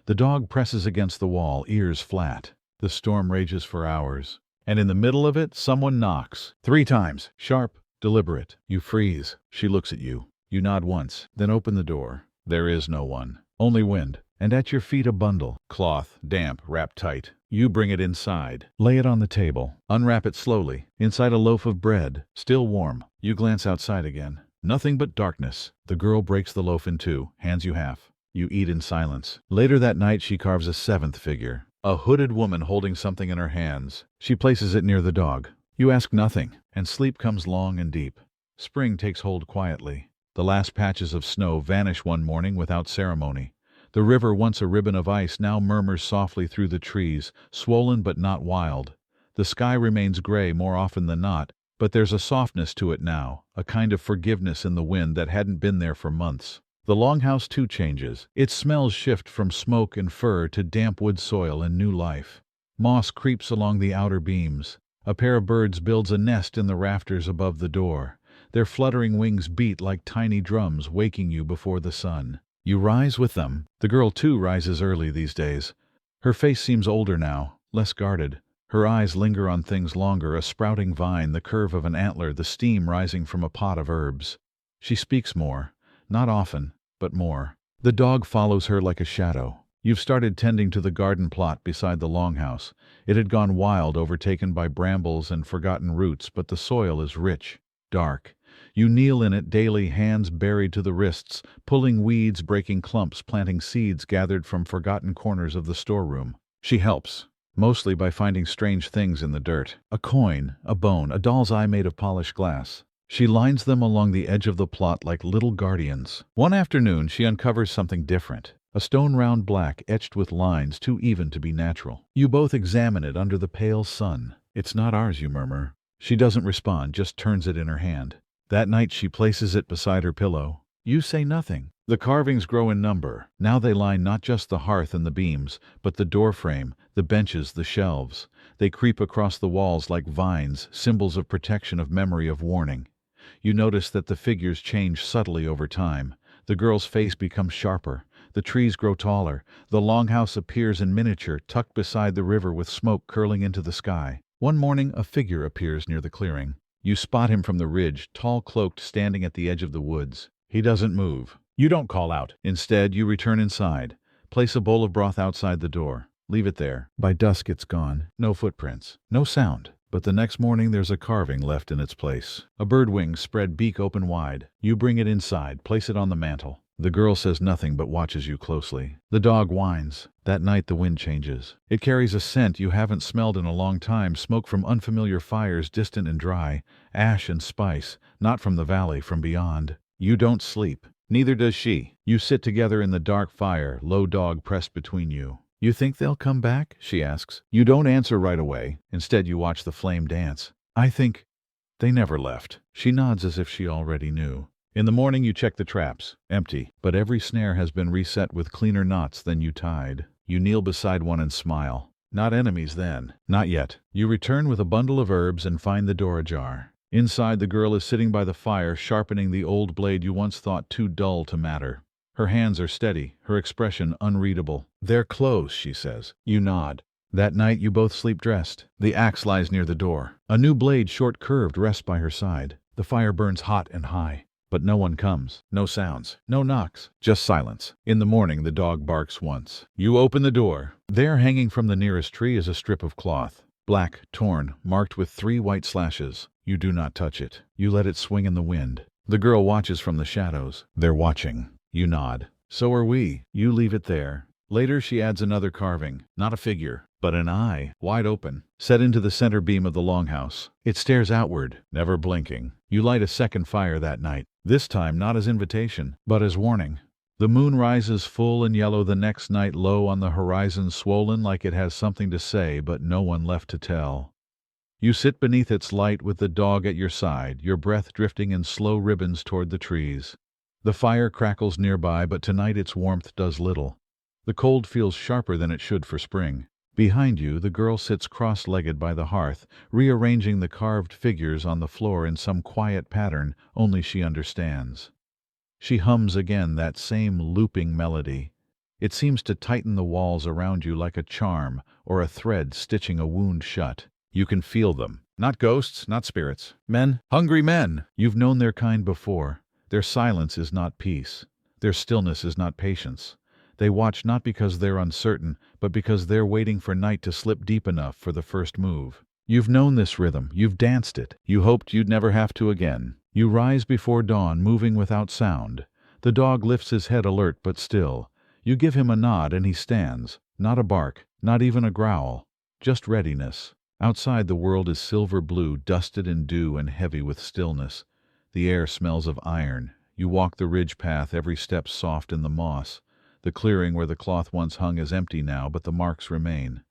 The dog presses against the wall, ears flat. The storm rages for hours. And in the middle of it, someone knocks. 3 times. Sharp, deliberate. You freeze. She looks at you. You nod once, then open the door. There is no one. Only wind. And at your feet a bundle. Cloth, damp, wrapped tight. You bring it inside. Lay it on the table. Unwrap it slowly. Inside a loaf of bread, still warm. You glance outside again. Nothing but darkness. The girl breaks the loaf in 2, hands you half. You eat in silence. Later that night she carves a 7th figure. A hooded woman holding something in her hands. She places it near the dog. You ask nothing, and sleep comes long and deep. Spring takes hold quietly. The last patches of snow vanish one morning without ceremony. The river, once a ribbon of ice, now murmurs softly through the trees, swollen but not wild. The sky remains gray more often than not, but there's a softness to it now, a kind of forgiveness in the wind that hadn't been there for months. The longhouse too changes. Its smells shift from smoke and fur to damp wood soil and new life. Moss creeps along the outer beams. A pair of birds builds a nest in the rafters above the door. Their fluttering wings beat like tiny drums, waking you before the sun. You rise with them. The girl too rises early these days. Her face seems older now, less guarded. Her eyes linger on things longer, a sprouting vine, the curve of an antler, the steam rising from a pot of herbs. She speaks more. Not often, but more. The dog follows her like a shadow. You've started tending to the garden plot beside the longhouse. It had gone wild, overtaken by brambles and forgotten roots, but the soil is rich, dark. You kneel in it daily, hands buried to the wrists, pulling weeds, breaking clumps, planting seeds gathered from forgotten corners of the storeroom. She helps, mostly by finding strange things in the dirt. A coin, a bone, a doll's eye made of polished glass. She lines them along the edge of the plot like little guardians. One afternoon she uncovers something different. A stone round black, etched with lines too even to be natural. You both examine it under the pale sun. "It's not ours," you murmur. She doesn't respond, just turns it in her hand. That night she places it beside her pillow. You say nothing. The carvings grow in number. Now they line not just the hearth and the beams, but the doorframe, the benches, the shelves. They creep across the walls like vines, symbols of protection, of memory, of warning. You notice that the figures change subtly over time. The girl's face becomes sharper. The trees grow taller. The longhouse appears in miniature, tucked beside the river with smoke curling into the sky. One morning a figure appears near the clearing. You spot him from the ridge, tall, cloaked, standing at the edge of the woods. He doesn't move. You don't call out. Instead, you return inside. Place a bowl of broth outside the door. Leave it there. By dusk it's gone. No footprints. No sound. But the next morning there's a carving left in its place. A bird wing spread, beak open wide. You bring it inside, place it on the mantel. The girl says nothing but watches you closely. The dog whines. That night the wind changes. It carries a scent you haven't smelled in a long time, smoke from unfamiliar fires, distant and dry, ash and spice, not from the valley, from beyond. You don't sleep. Neither does she. You sit together in the dark fire, low dog pressed between you. "You think they'll come back?" she asks. You don't answer right away. Instead you watch the flame dance. "I think they never left." She nods as if she already knew. In the morning you check the traps. Empty. But every snare has been reset with cleaner knots than you tied. You kneel beside one and smile. Not enemies then. Not yet. You return with a bundle of herbs and find the door ajar. Inside, the girl is sitting by the fire, sharpening the old blade you once thought too dull to matter. Her hands are steady, her expression unreadable. "They're close," she says. You nod. That night you both sleep dressed. The axe lies near the door. A new blade, short curved, rests by her side. The fire burns hot and high. But no one comes. No sounds. No knocks. Just silence. In the morning the dog barks once. You open the door. There, hanging from the nearest tree, is a strip of cloth. Black, torn, marked with 3 white slashes. You do not touch it. You let it swing in the wind. The girl watches from the shadows. They're watching. You nod. So are we. You leave it there. Later she adds another carving. Not a figure, but an eye, wide open, set into the center beam of the longhouse. It stares outward, never blinking. You light a second fire that night. This time not as invitation, but as warning. The moon rises full and yellow the next night, low on the horizon, swollen like it has something to say, but no one left to tell. You sit beneath its light with the dog at your side, your breath drifting in slow ribbons toward the trees. The fire crackles nearby, but tonight its warmth does little. The cold feels sharper than it should for spring. Behind you, the girl sits cross-legged by the hearth, rearranging the carved figures on the floor in some quiet pattern only she understands. She hums again that same looping melody. It seems to tighten the walls around you like a charm or a thread stitching a wound shut. You can feel them. Not ghosts, not spirits. Men. Hungry men. You've known their kind before. Their silence is not peace. Their stillness is not patience. They watch not because they're uncertain, but because they're waiting for night to slip deep enough for the first move. You've known this rhythm. You've danced it. You hoped you'd never have to again. You rise before dawn, moving without sound. The dog lifts his head, alert but still. You give him a nod and he stands. Not a bark, not even a growl. Just readiness. Outside the world is silver blue, dusted in dew and heavy with stillness. The air smells of iron. You walk the ridge path, every step soft in the moss. The clearing where the cloth once hung is empty now, but the marks remain.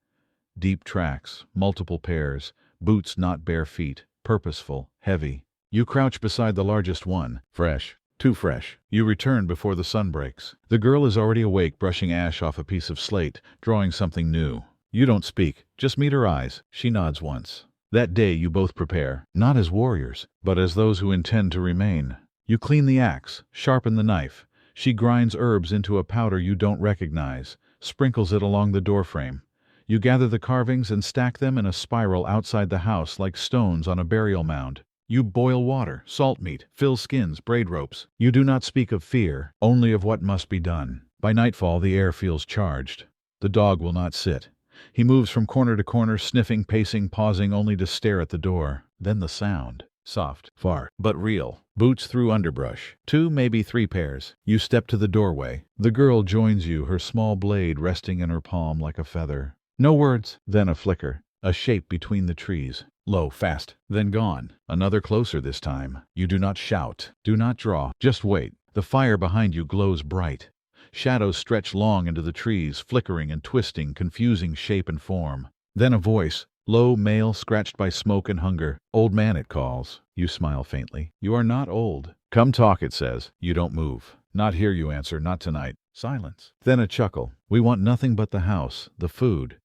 Deep tracks, multiple pairs, boots not bare feet, purposeful, heavy. You crouch beside the largest one. Fresh, Too fresh. You return before the sun breaks. The girl is already awake, brushing ash off a piece of slate, drawing something new. You don't speak, just meet her eyes. She nods once. That day you both prepare, not as warriors, but as those who intend to remain. You clean the axe, sharpen the knife. She grinds herbs into a powder you don't recognize, sprinkles it along the doorframe. You gather the carvings and stack them in a spiral outside the house like stones on a burial mound. You boil water, salt meat, fill skins, braid ropes. You do not speak of fear, only of what must be done. By nightfall the air feels charged. The dog will not sit. He moves from corner to corner, sniffing, pacing, pausing only to stare at the door. Then the sound. Soft, far, but real. Boots through underbrush. 2, maybe 3 pairs. You step to the doorway. The girl joins you, her small blade resting in her palm like a feather. No words. Then a flicker. A shape between the trees. Low, fast, then gone. Another closer this time. You do not shout. Do not draw. Just wait. The fire behind you glows bright. Shadows stretch long into the trees, flickering and twisting, confusing shape and form. Then a voice. Low, male, scratched by smoke and hunger. Old man, it calls. You smile faintly. You are not old. Come talk, it says. You don't move. Not here, you answer. Not tonight. Silence. Then a chuckle. We want nothing but the house, the food.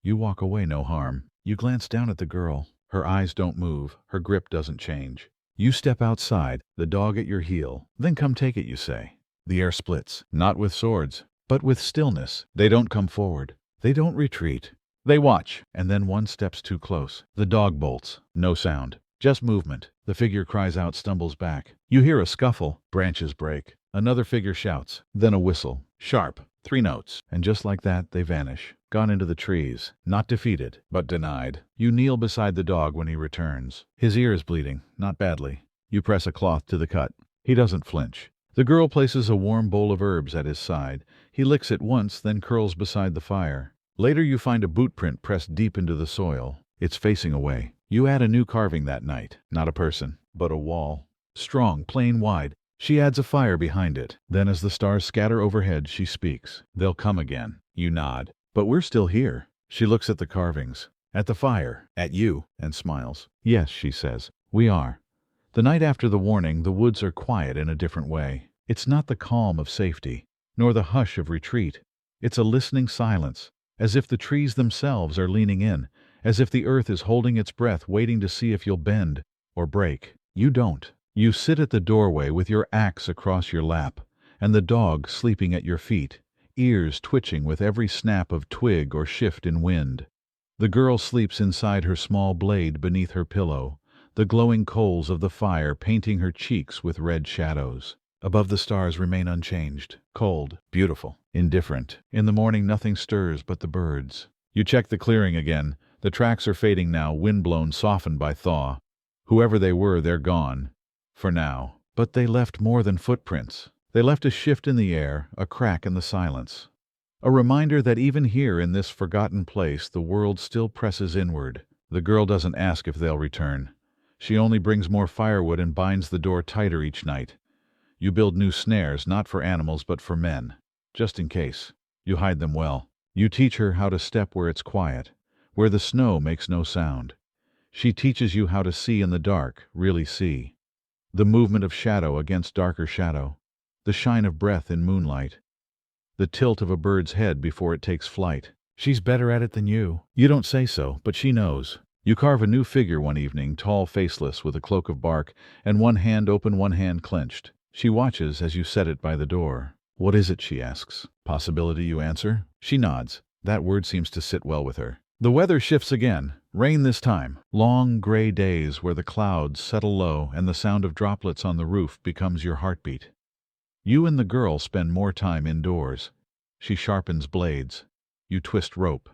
You walk away, no harm. You glance down at the girl. Her eyes don't move. Her grip doesn't change. You step outside, the dog at your heel. Then come take it, you say. The air splits. Not with swords, but with stillness. They don't come forward. They don't retreat. They watch, and then one steps too close. The dog bolts. No sound. Just movement. The figure cries out, stumbles back. You hear a scuffle. Branches break. Another figure shouts. Then a whistle. Sharp. 3 notes. And just like that, they vanish. Gone into the trees. Not defeated, but denied. You kneel beside the dog when he returns. His ear is bleeding. Not badly. You press a cloth to the cut. He doesn't flinch. The girl places a warm bowl of herbs at his side. He licks it once, then curls beside the fire. Later you find a boot print pressed deep into the soil. It's facing away. You add a new carving that night. Not a person, but a wall. Strong, plain, wide. She adds a fire behind it. Then as the stars scatter overhead, she speaks. They'll come again. You nod. But we're still here. She looks at the carvings, at the fire, at you, and smiles. Yes, she says. We are. The night after the warning, the woods are quiet in a different way. It's not the calm of safety, nor the hush of retreat. It's a listening silence, as if the trees themselves are leaning in, as if the earth is holding its breath, waiting to see if you'll bend or break. You don't. You sit at the doorway with your axe across your lap, and the dog sleeping at your feet, ears twitching with every snap of twig or shift in wind. The girl sleeps inside her small blade beneath her pillow, the glowing coals of the fire painting her cheeks with red shadows. Above the stars remain unchanged, cold, beautiful, indifferent. In the morning nothing stirs but the birds. You check the clearing again. The tracks are fading now, wind-blown, softened by thaw. Whoever they were, they're gone. For now. But they left more than footprints. They left a shift in the air, a crack in the silence. A reminder that even here in this forgotten place the world still presses inward. The girl doesn't ask if they'll return. She only brings more firewood and binds the door tighter each night. You build new snares, not for animals but for men. Just in case. You hide them well. You teach her how to step where it's quiet, where the snow makes no sound. She teaches you how to see in the dark, really see. The movement of shadow against darker shadow. The shine of breath in moonlight. The tilt of a bird's head before it takes flight. She's better at it than you. You don't say so, but she knows. You carve a new figure one evening, tall, faceless, with a cloak of bark, and one hand open, one hand clenched. She watches as you set it by the door. What is it, she asks. Possibility, you answer. She nods. That word seems to sit well with her. The weather shifts again. Rain this time. Long, gray days where the clouds settle low and the sound of droplets on the roof becomes your heartbeat. You and the girl spend more time indoors. She sharpens blades. You twist rope.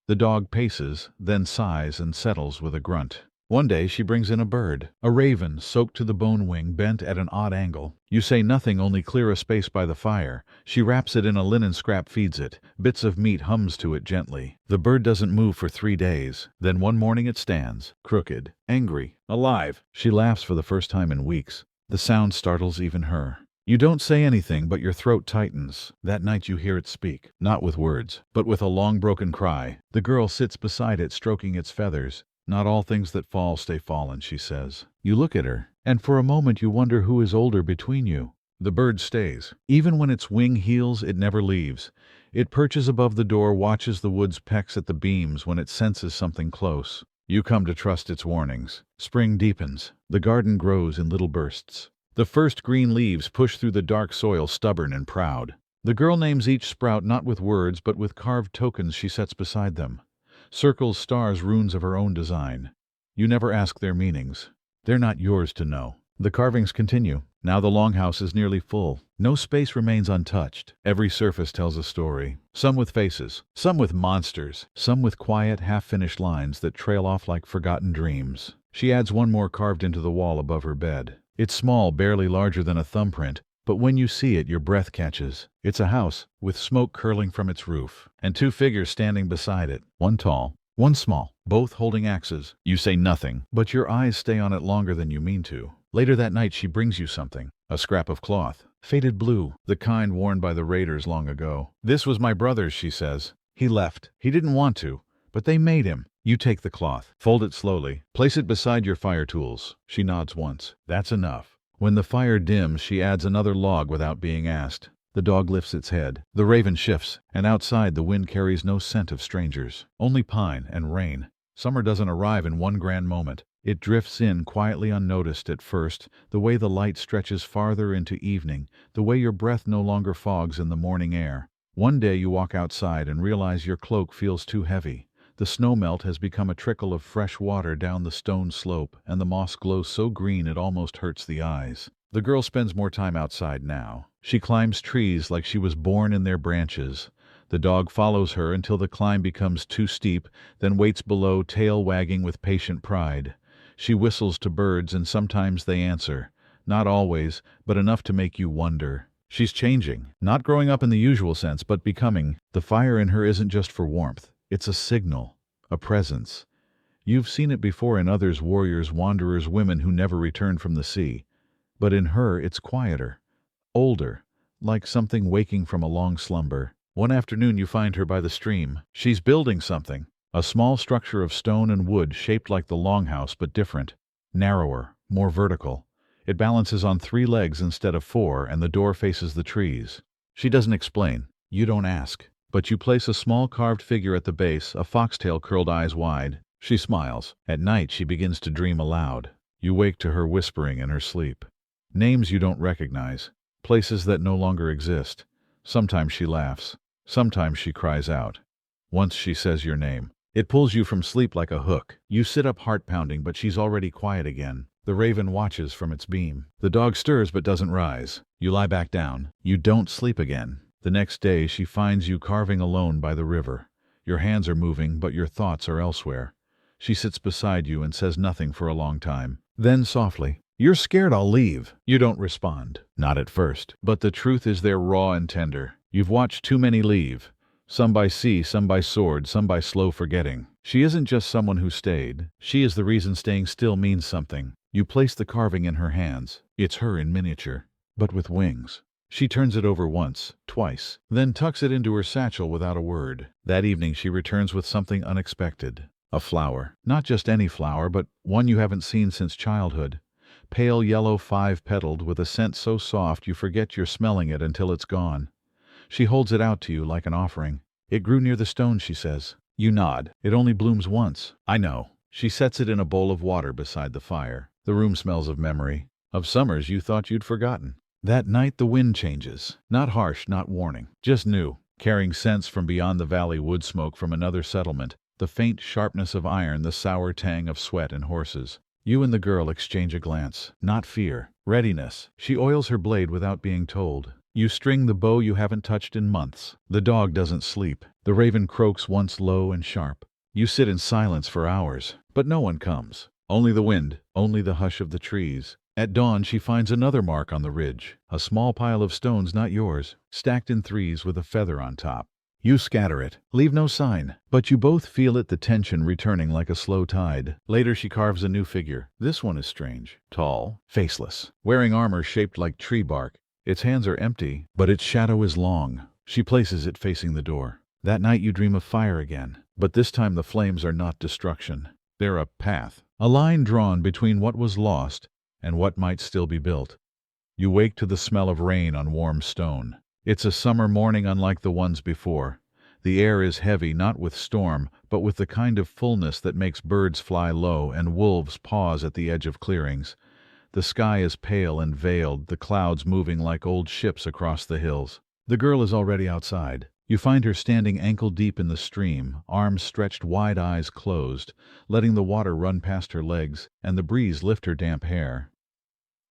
The dog paces, then sighs and settles with a grunt. One day she brings in a bird, a raven soaked to the bone wing, bent at an odd angle. You say nothing, only clear a space by the fire. She wraps it in a linen scrap, feeds it. Bits of meat hums to it gently. The bird doesn't move for 3 days. Then one morning it stands, crooked, angry, alive. She laughs for the first time in weeks. The sound startles even her. You don't say anything, but your throat tightens. That night you hear it speak, not with words, but with a long broken cry. The girl sits beside it, stroking its feathers. Not all things that fall stay fallen, she says. You look at her. And for a moment you wonder who is older between you. The bird stays. Even when its wing heals, it never leaves. It perches above the door, watches the woods, pecks at the beams when it senses something close. You come to trust its warnings. Spring deepens. The garden grows in little bursts. The first green leaves push through the dark soil, stubborn and proud. The girl names each sprout not with words but with carved tokens she sets beside them. Circles, stars, runes of her own design. You never ask their meanings. They're not yours to know. The carvings continue. Now the longhouse is nearly full. No space remains untouched. Every surface tells a story. Some with faces, some with monsters, some with quiet, half-finished lines that trail off like forgotten dreams. She adds one more carved into the wall above her bed. It's small, barely larger than a thumbprint, but when you see it, your breath catches. It's a house, with smoke curling from its roof, and two figures standing beside it, one tall, one small, both holding axes. You say nothing, but your eyes stay on it longer than you mean to. Later that night she brings you something, a scrap of cloth, faded blue, the kind worn by the raiders long ago. "This was my brother's," she says. "He left. He didn't want to, but they made him." You take the cloth, fold it slowly, place it beside your fire tools. She nods once. That's enough. When the fire dims, she adds another log without being asked. The dog lifts its head. The raven shifts, and outside the wind carries no scent of strangers, only pine and rain. Summer doesn't arrive in one grand moment. It drifts in quietly, unnoticed at first, the way the light stretches farther into evening, the way your breath no longer fogs in the morning air. One day you walk outside and realize your cloak feels too heavy. The snow melt has become a trickle of fresh water down the stone slope, and the moss glows so green it almost hurts the eyes. The girl spends more time outside now. She climbs trees like she was born in their branches. The dog follows her until the climb becomes too steep, then waits below, tail wagging with patient pride. She whistles to birds, and sometimes they answer. Not always, but enough to make you wonder. She's changing, not growing up in the usual sense, but becoming. The fire in her isn't just for warmth. It's a signal, a presence. You've seen it before in others, warriors, wanderers, women who never returned from the sea. But in her it's quieter, older, like something waking from a long slumber. One afternoon you find her by the stream. She's building something. A small structure of stone and wood shaped like the longhouse but different. Narrower, more vertical. It balances on 3 legs instead of 4, and the door faces the trees. She doesn't explain. You don't ask. But you place a small carved figure at the base, a foxtail curled, eyes wide. She smiles. At night she begins to dream aloud. You wake to her whispering in her sleep. Names you don't recognize. Places that no longer exist. Sometimes she laughs. Sometimes she cries out. Once she says your name. It pulls you from sleep like a hook. You sit up, heart pounding, but she's already quiet again. The raven watches from its beam. The dog stirs but doesn't rise. You lie back down. You don't sleep again. The next day she finds you carving alone by the river. Your hands are moving, but your thoughts are elsewhere. She sits beside you and says nothing for a long time. Then softly, "You're scared I'll leave." You don't respond. Not at first. But the truth is they're raw and tender. You've watched too many leave. Some by sea, some by sword, some by slow forgetting. She isn't just someone who stayed. She is the reason staying still means something. You place the carving in her hands. It's her in miniature, but with wings. She turns it over once, twice, then tucks it into her satchel without a word. That evening she returns with something unexpected. A flower. Not just any flower, but one you haven't seen since childhood. Pale yellow, 5-petaled, with a scent so soft you forget you're smelling it until it's gone. She holds it out to you like an offering. "It grew near the stone," she says. You nod. "It only blooms once." "I know." She sets it in a bowl of water beside the fire. The room smells of memory, of summers you thought you'd forgotten. That night the wind changes. Not harsh, not warning. Just new. Carrying scents from beyond the valley, wood smoke from another settlement. The faint sharpness of iron, the sour tang of sweat and horses. You and the girl exchange a glance. Not fear. Readiness. She oils her blade without being told. You string the bow you haven't touched in months. The dog doesn't sleep. The raven croaks once low and sharp. You sit in silence for hours, but no one comes. Only the wind, only the hush of the trees. At dawn she finds another mark on the ridge. A small pile of stones not yours, stacked in 3s with a feather on top. You scatter it. Leave no sign. But you both feel it, the tension returning like a slow tide. Later she carves a new figure. This one is strange. Tall, faceless, wearing armor shaped like tree bark. Its hands are empty, but its shadow is long. She places it facing the door. That night you dream of fire again. But this time the flames are not destruction. They're a path. A line drawn between what was lost and what might still be built. You wake to the smell of rain on warm stone. It's a summer morning unlike the ones before. The air is heavy not with storm, but with the kind of fullness that makes birds fly low and wolves pause at the edge of clearings. The sky is pale and veiled, the clouds moving like old ships across the hills. The girl is already outside. You find her standing ankle-deep in the stream, arms stretched wide, eyes closed, letting the water run past her legs and the breeze lift her damp hair.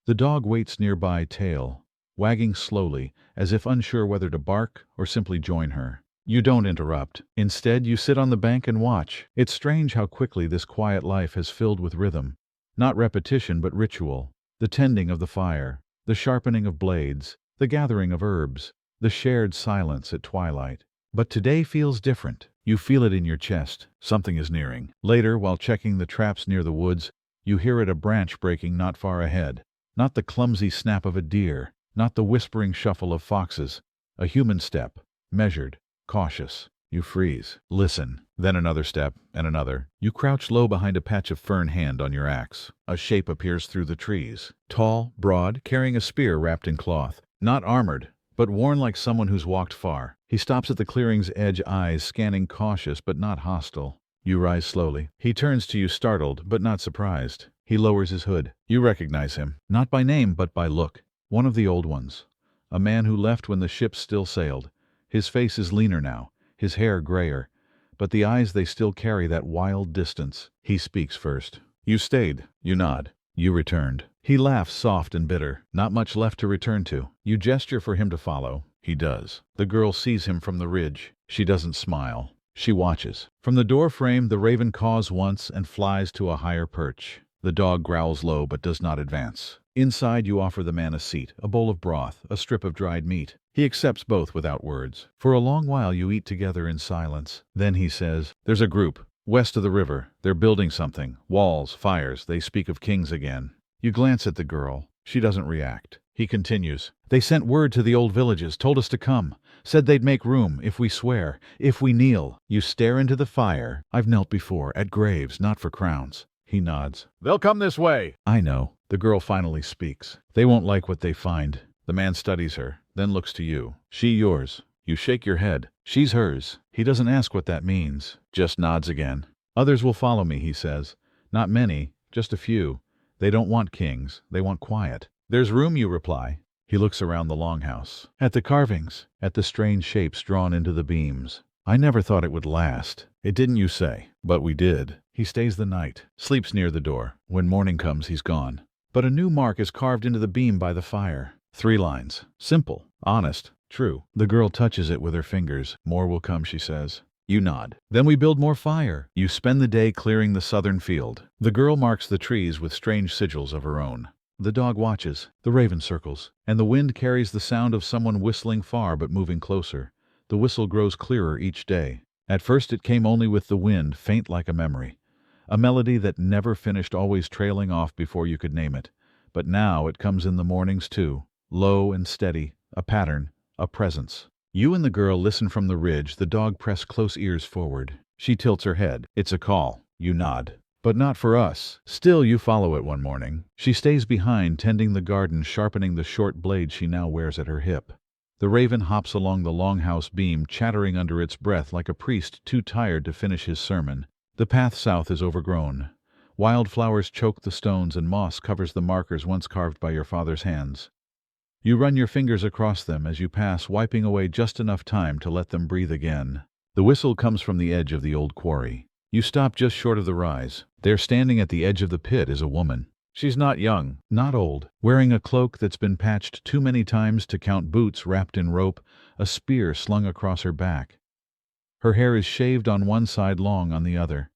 The dog waits nearby, tail wagging slowly, as if unsure whether to bark or simply join her. You don't interrupt. Instead, you sit on the bank and watch. It's strange how quickly this quiet life has filled with rhythm. Not repetition, but ritual. The tending of the fire, the sharpening of blades, the gathering of herbs, the shared silence at twilight. But today feels different. You feel it in your chest. Something is nearing. Later, while checking the traps near the woods, you hear it, a branch breaking not far ahead. Not the clumsy snap of a deer, not the whispering shuffle of foxes. A human step, measured, cautious. You freeze. Listen. Then another step, and another. You crouch low behind a patch of fern, hand on your axe. A shape appears through the trees. Tall, broad, carrying a spear wrapped in cloth. Not armored, but worn like someone who's walked far. He stops at the clearing's edge, eyes scanning, cautious but not hostile. You rise slowly. He turns to you, startled but not surprised. He lowers his hood. You recognize him, not by name but by look. One of the old ones. A man who left when the ship still sailed. His face is leaner now, his hair grayer, but the eyes, they still carry that wild distance. He speaks first. You stayed. You nod. You returned. He laughs, soft and bitter. Not much left to return to. You gesture for him to follow. He does. The girl sees him from the ridge. She doesn't smile. She watches. From the door frame, the raven caws once and flies to a higher perch. The dog growls low but does not advance. Inside, you offer the man a seat, a bowl of broth, a strip of dried meat. He accepts both without words. For a long while you eat together in silence. Then he says, "There's a group west of the river. They're building something. Walls, fires. They speak of kings again." You glance at the girl. She doesn't react. He continues, "They sent word to the old villages, told us to come. Said they'd make room, if we swear, if we kneel." You stare into the fire. "I've knelt before, at graves, not for crowns." He nods. "They'll come this way." "I know." The girl finally speaks. "They won't like what they find." The man studies her, then looks to you. "She yours?" You shake your head. "She's hers." He doesn't ask what that means, just nods again. "Others will follow me," he says. "Not many, just a few. They don't want kings, they want quiet." "There's room," you reply. He looks around the longhouse. At the carvings, at the strange shapes drawn into the beams. "I never thought it would last." "It didn't, you say." "But we did." He stays the night, sleeps near the door. When morning comes, he's gone. But a new mark is carved into the beam by the fire. 3 lines. Simple, honest, true. The girl touches it with her fingers. "More will come," she says. You nod. "Then we build more fire." You spend the day clearing the southern field. The girl marks the trees with strange sigils of her own. The dog watches. The raven circles. And the wind carries the sound of someone whistling far but moving closer. The whistle grows clearer each day. At first it came only with the wind, faint like a memory. A melody that never finished, always trailing off before you could name it. But now it comes in the mornings too, low and steady, a pattern, a presence. You and the girl listen from the ridge, the dog press close ears forward. She tilts her head. It's a call. You nod. But not for us. Still, you follow it one morning. She stays behind, tending the garden, sharpening the short blade she now wears at her hip. The raven hops along the longhouse beam, chattering under its breath like a priest too tired to finish his sermon. The path south is overgrown. Wildflowers choke the stones and moss covers the markers once carved by your father's hands. You run your fingers across them as you pass, wiping away just enough time to let them breathe again. The whistle comes from the edge of the old quarry. You stop just short of the rise. There, standing at the edge of the pit, is a woman. She's not young, not old, wearing a cloak that's been patched too many times to count, boots wrapped in rope, a spear slung across her back. Her hair is shaved on one side, long on the other.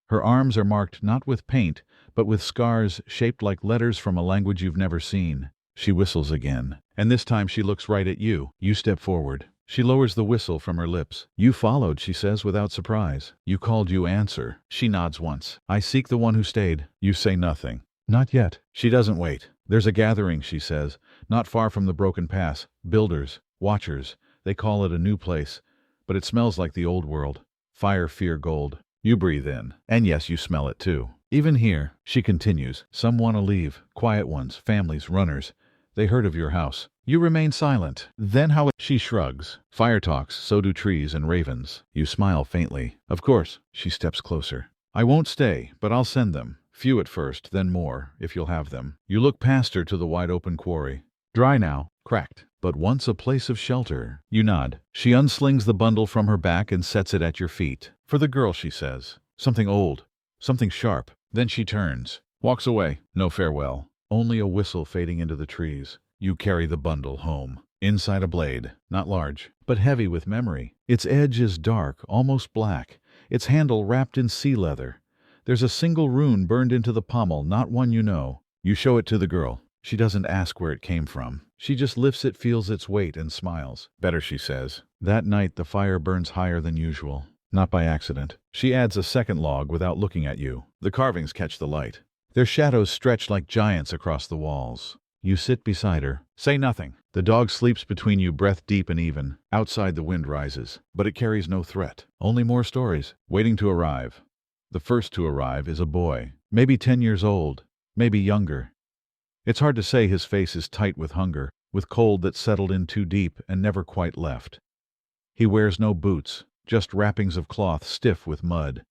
Her arms are marked not with paint, but with scars shaped like letters from a language you've never seen. She whistles again, and this time she looks right at you. You step forward. She lowers the whistle from her lips. "You followed," she says without surprise. "You called, you answer." She nods once. "I seek the one who stayed." You say nothing. "Not yet." She doesn't wait. "There's a gathering," she says, "not far from the broken pass. Builders, watchers. They call it a new place, but it smells like the old world. Fire, fear, gold." You breathe in. And yes, you smell it too. Even here, she continues, some want to leave, quiet ones, families, runners. They heard of your house. You remain silent. Then how she shrugs. Fire talks, so do trees and ravens. You smile faintly. Of course. She steps closer. I won't stay, but I'll send them. Few at first, then more, if you'll have them. You look past her to the wide open quarry. Dry now, cracked, but once a place of shelter. You nod. She unslings the bundle from her back and sets it at your feet. For the girl, she says. Something old. Something sharp. Then she turns. Walks away. No farewell. Only a whistle fading into the trees. You carry the bundle home. Inside a blade. Not large, but heavy with memory. Its edge is dark, almost black. Its handle wrapped in sea leather. There's a single rune burned into the pommel, not one you know. You show it to the girl. She doesn't ask where it came from. She just lifts it, feels its weight, and smiles. Better, she says. That night the fire burns higher than usual. Not by accident. She adds a second log without looking at you. The carvings catch the light. Their shadows stretch like giants across the walls. You sit beside her. Say nothing. The dog sleeps between you, breath deep and even. Outside the wind rises, but it carries no threat. Only more stories, waiting to arrive. The first to arrive is a boy, maybe 10 years old, maybe younger. It's hard to say. His face is tight with hunger, with cold that settled in too deep and never quite left. He wears no boots, just wrappings of cloth stiff with mud.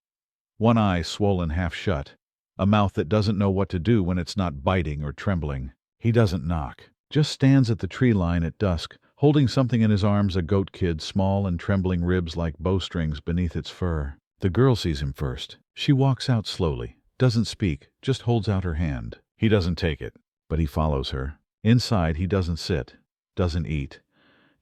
One eye swollen half shut, a mouth that doesn't know what to do when it's not biting or trembling. He doesn't knock, just stands at the tree line at dusk, holding something in his arms, a goat kid, small and trembling, ribs like bowstrings beneath its fur. The girl sees him first. She walks out slowly, doesn't speak, just holds out her hand. He doesn't take it, but he follows her. Inside he doesn't sit, doesn't eat.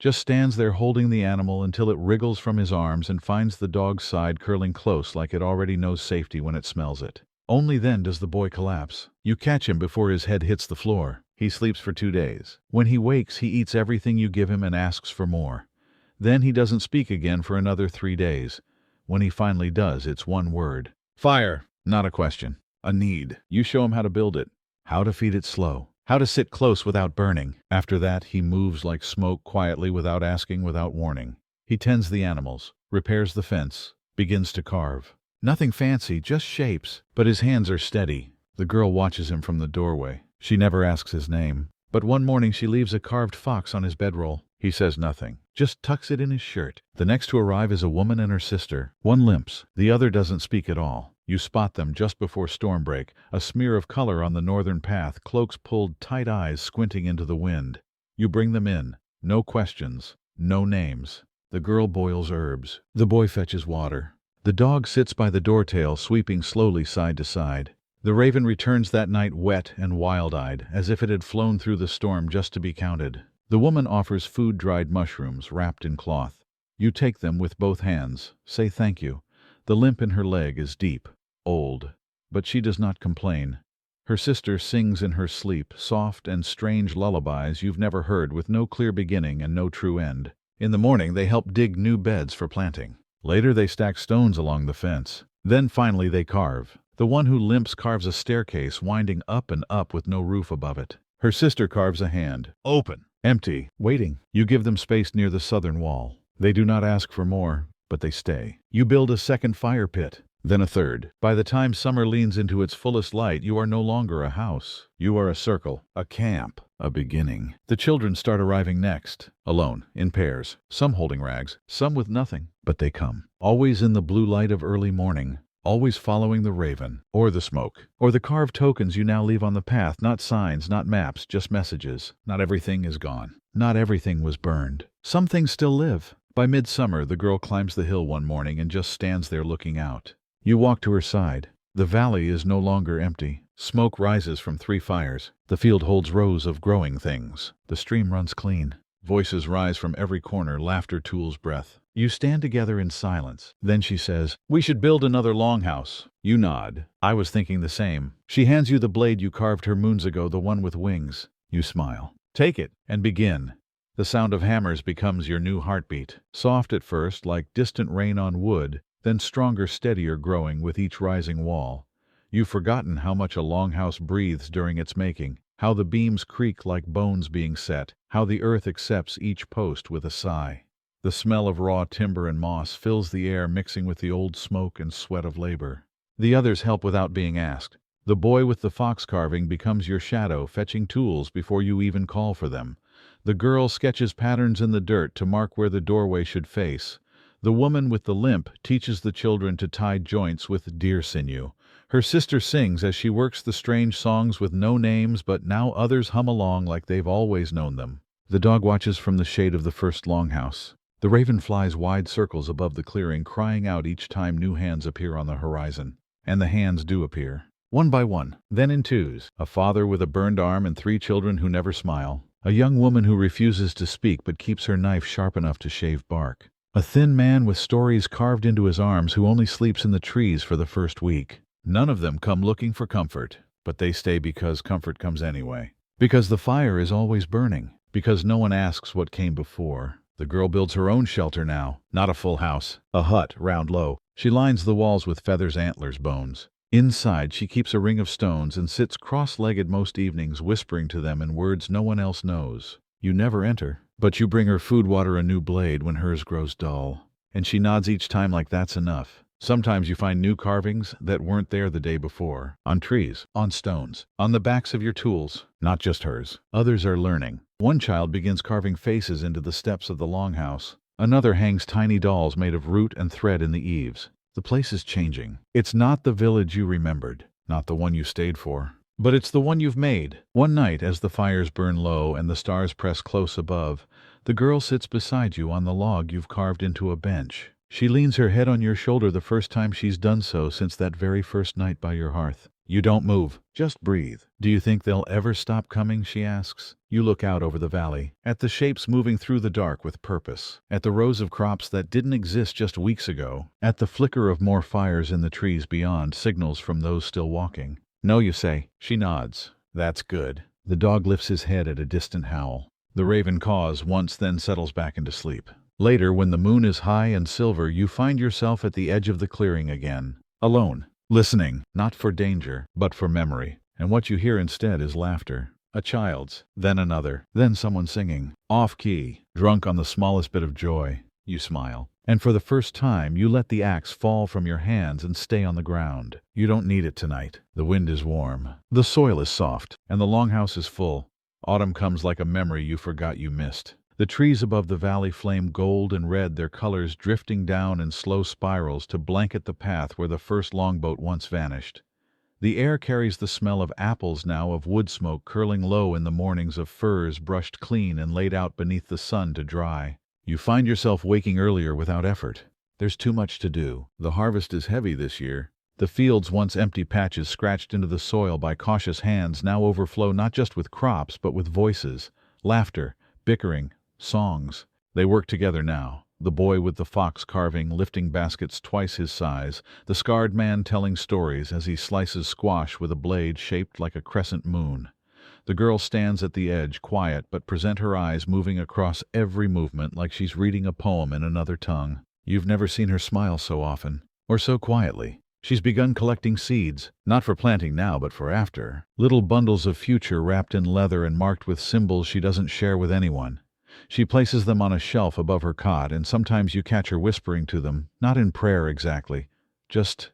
Just stands there holding the animal until it wriggles from his arms and finds the dog's side curling close like it already knows safety when it smells it. Only then does the boy collapse. You catch him before his head hits the floor. He sleeps for 2 days. When he wakes, he eats everything you give him and asks for more. Then he doesn't speak again for another 3 days. When he finally does, it's one word. Fire. Not a question. A need. You show him how to build it, how to feed it slow, how to sit close without burning. After that, he moves like smoke, quietly, without asking, without warning. He tends the animals, repairs the fence, begins to carve. Nothing fancy, just shapes, but his hands are steady. The girl watches him from the doorway. She never asks his name, but one morning she leaves a carved fox on his bedroll. He says nothing, just tucks it in his shirt. The next to arrive is a woman and her sister. One limps, the other doesn't speak at all. You spot them just before storm break, a smear of color on the northern path, cloaks pulled, tight eyes squinting into the wind. You bring them in. No questions, no names. The girl boils herbs. The boy fetches water. The dog sits by the doortail, sweeping slowly side to side. The raven returns that night wet and wild-eyed, as if it had flown through the storm just to be counted. The woman offers food, dried mushrooms wrapped in cloth. You take them with both hands, say thank you. The limp in her leg is deep, old, but she does not complain. Her sister sings in her sleep, soft and strange lullabies you've never heard, with no clear beginning and no true end. In the morning they help dig new beds for planting. Later they stack stones along the fence. Then finally they carve. The one who limps carves a staircase winding up and up with no roof above it. Her sister carves a hand, open, empty, waiting. You give them space near the southern wall. They do not ask for more, but they stay. You build a second fire pit, then a third. By the time summer leans into its fullest light, you are no longer a house. You are a circle, a camp, a beginning. The children start arriving next, alone, in pairs, some holding rags, some with nothing. But they come, always in the blue light of early morning, always following the raven, or the smoke, or the carved tokens you now leave on the path. Not signs, not maps, just messages. Not everything is gone. Not everything was burned. Some things still live. By midsummer, the girl climbs the hill one morning and just stands there looking out. You walk to her side. The valley is no longer empty. Smoke rises from 3 fires. The field holds rows of growing things. The stream runs clean. Voices rise from every corner, laughter tools breath. You stand together in silence. Then she says, "We should build another longhouse." You nod. I was thinking the same. She hands you the blade you carved her moons ago, the one with wings. You smile. Take it and begin. The sound of hammers becomes your new heartbeat. Soft at first, like distant rain on wood, then stronger, steadier, growing with each rising wall. You've forgotten how much a longhouse breathes during its making, how the beams creak like bones being set, how the earth accepts each post with a sigh. The smell of raw timber and moss fills the air, mixing with the old smoke and sweat of labor. The others help without being asked. The boy with the fox carving becomes your shadow, fetching tools before you even call for them. The girl sketches patterns in the dirt to mark where the doorway should face. The woman with the limp teaches the children to tie joints with deer sinew. Her sister sings as she works the strange songs with no names, but now others hum along like they've always known them. The dog watches from the shade of the first longhouse. The raven flies wide circles above the clearing, crying out each time new hands appear on the horizon. And the hands do appear. One by one, then in twos. A father with a burned arm and 3 children who never smile. A young woman who refuses to speak but keeps her knife sharp enough to shave bark. A thin man with stories carved into his arms who only sleeps in the trees for the first week. None of them come looking for comfort, but they stay because comfort comes anyway. Because the fire is always burning. Because no one asks what came before. The girl builds her own shelter now, not a full house, a hut, round low. She lines the walls with feathers, antlers, bones. Inside, she keeps a ring of stones and sits cross-legged most evenings, whispering to them in words no one else knows. You never enter, but you bring her food, water, a new blade when hers grows dull. And she nods each time like that's enough. Sometimes you find new carvings that weren't there the day before. On trees, on stones, on the backs of your tools. Not just hers. Others are learning. One child begins carving faces into the steps of the longhouse. Another hangs tiny dolls made of root and thread in the eaves. The place is changing. It's not the village you remembered, not the one you stayed for, but it's the one you've made. One night, as the fires burn low and the stars press close above, the girl sits beside you on the log you've carved into a bench. She leans her head on your shoulder, the first time she's done so since that very first night by your hearth. You don't move, just breathe. Do you think they'll ever stop coming, she asks. You look out over the valley, at the shapes moving through the dark with purpose, at the rows of crops that didn't exist just weeks ago, at the flicker of more fires in the trees beyond, signals from those still walking. No, you say. She nods. That's good. The dog lifts his head at a distant howl. The raven caws once, then settles back into sleep. Later, when the moon is high and silver, you find yourself at the edge of the clearing again, alone. Listening, not for danger, but for memory. And what you hear instead is laughter. A child's, then another, then someone singing. Off-key, drunk on the smallest bit of joy. You smile. And for the first time, you let the axe fall from your hands and stay on the ground. You don't need it tonight. The wind is warm. The soil is soft. And the longhouse is full. Autumn comes like a memory you forgot you missed. The trees above the valley flame gold and red, their colors drifting down in slow spirals to blanket the path where the first longboat once vanished. The air carries the smell of apples now, of wood smoke curling low in the mornings, of firs brushed clean and laid out beneath the sun to dry. You find yourself waking earlier without effort. There's too much to do. The harvest is heavy this year. The fields, once empty patches scratched into the soil by cautious hands, now overflow not just with crops but with voices, laughter, bickering, songs. They work together now. The boy with the fox carving, lifting baskets twice his size. The scarred man telling stories as he slices squash with a blade shaped like a crescent moon. The girl stands at the edge, quiet but present, her eyes moving across every movement like she's reading a poem in another tongue. You've never seen her smile so often, or so quietly. She's begun collecting seeds, not for planting now but for after. Little bundles of future wrapped in leather and marked with symbols she doesn't share with anyone. She places them on a shelf above her cot, and sometimes you catch her whispering to them, not in prayer exactly, just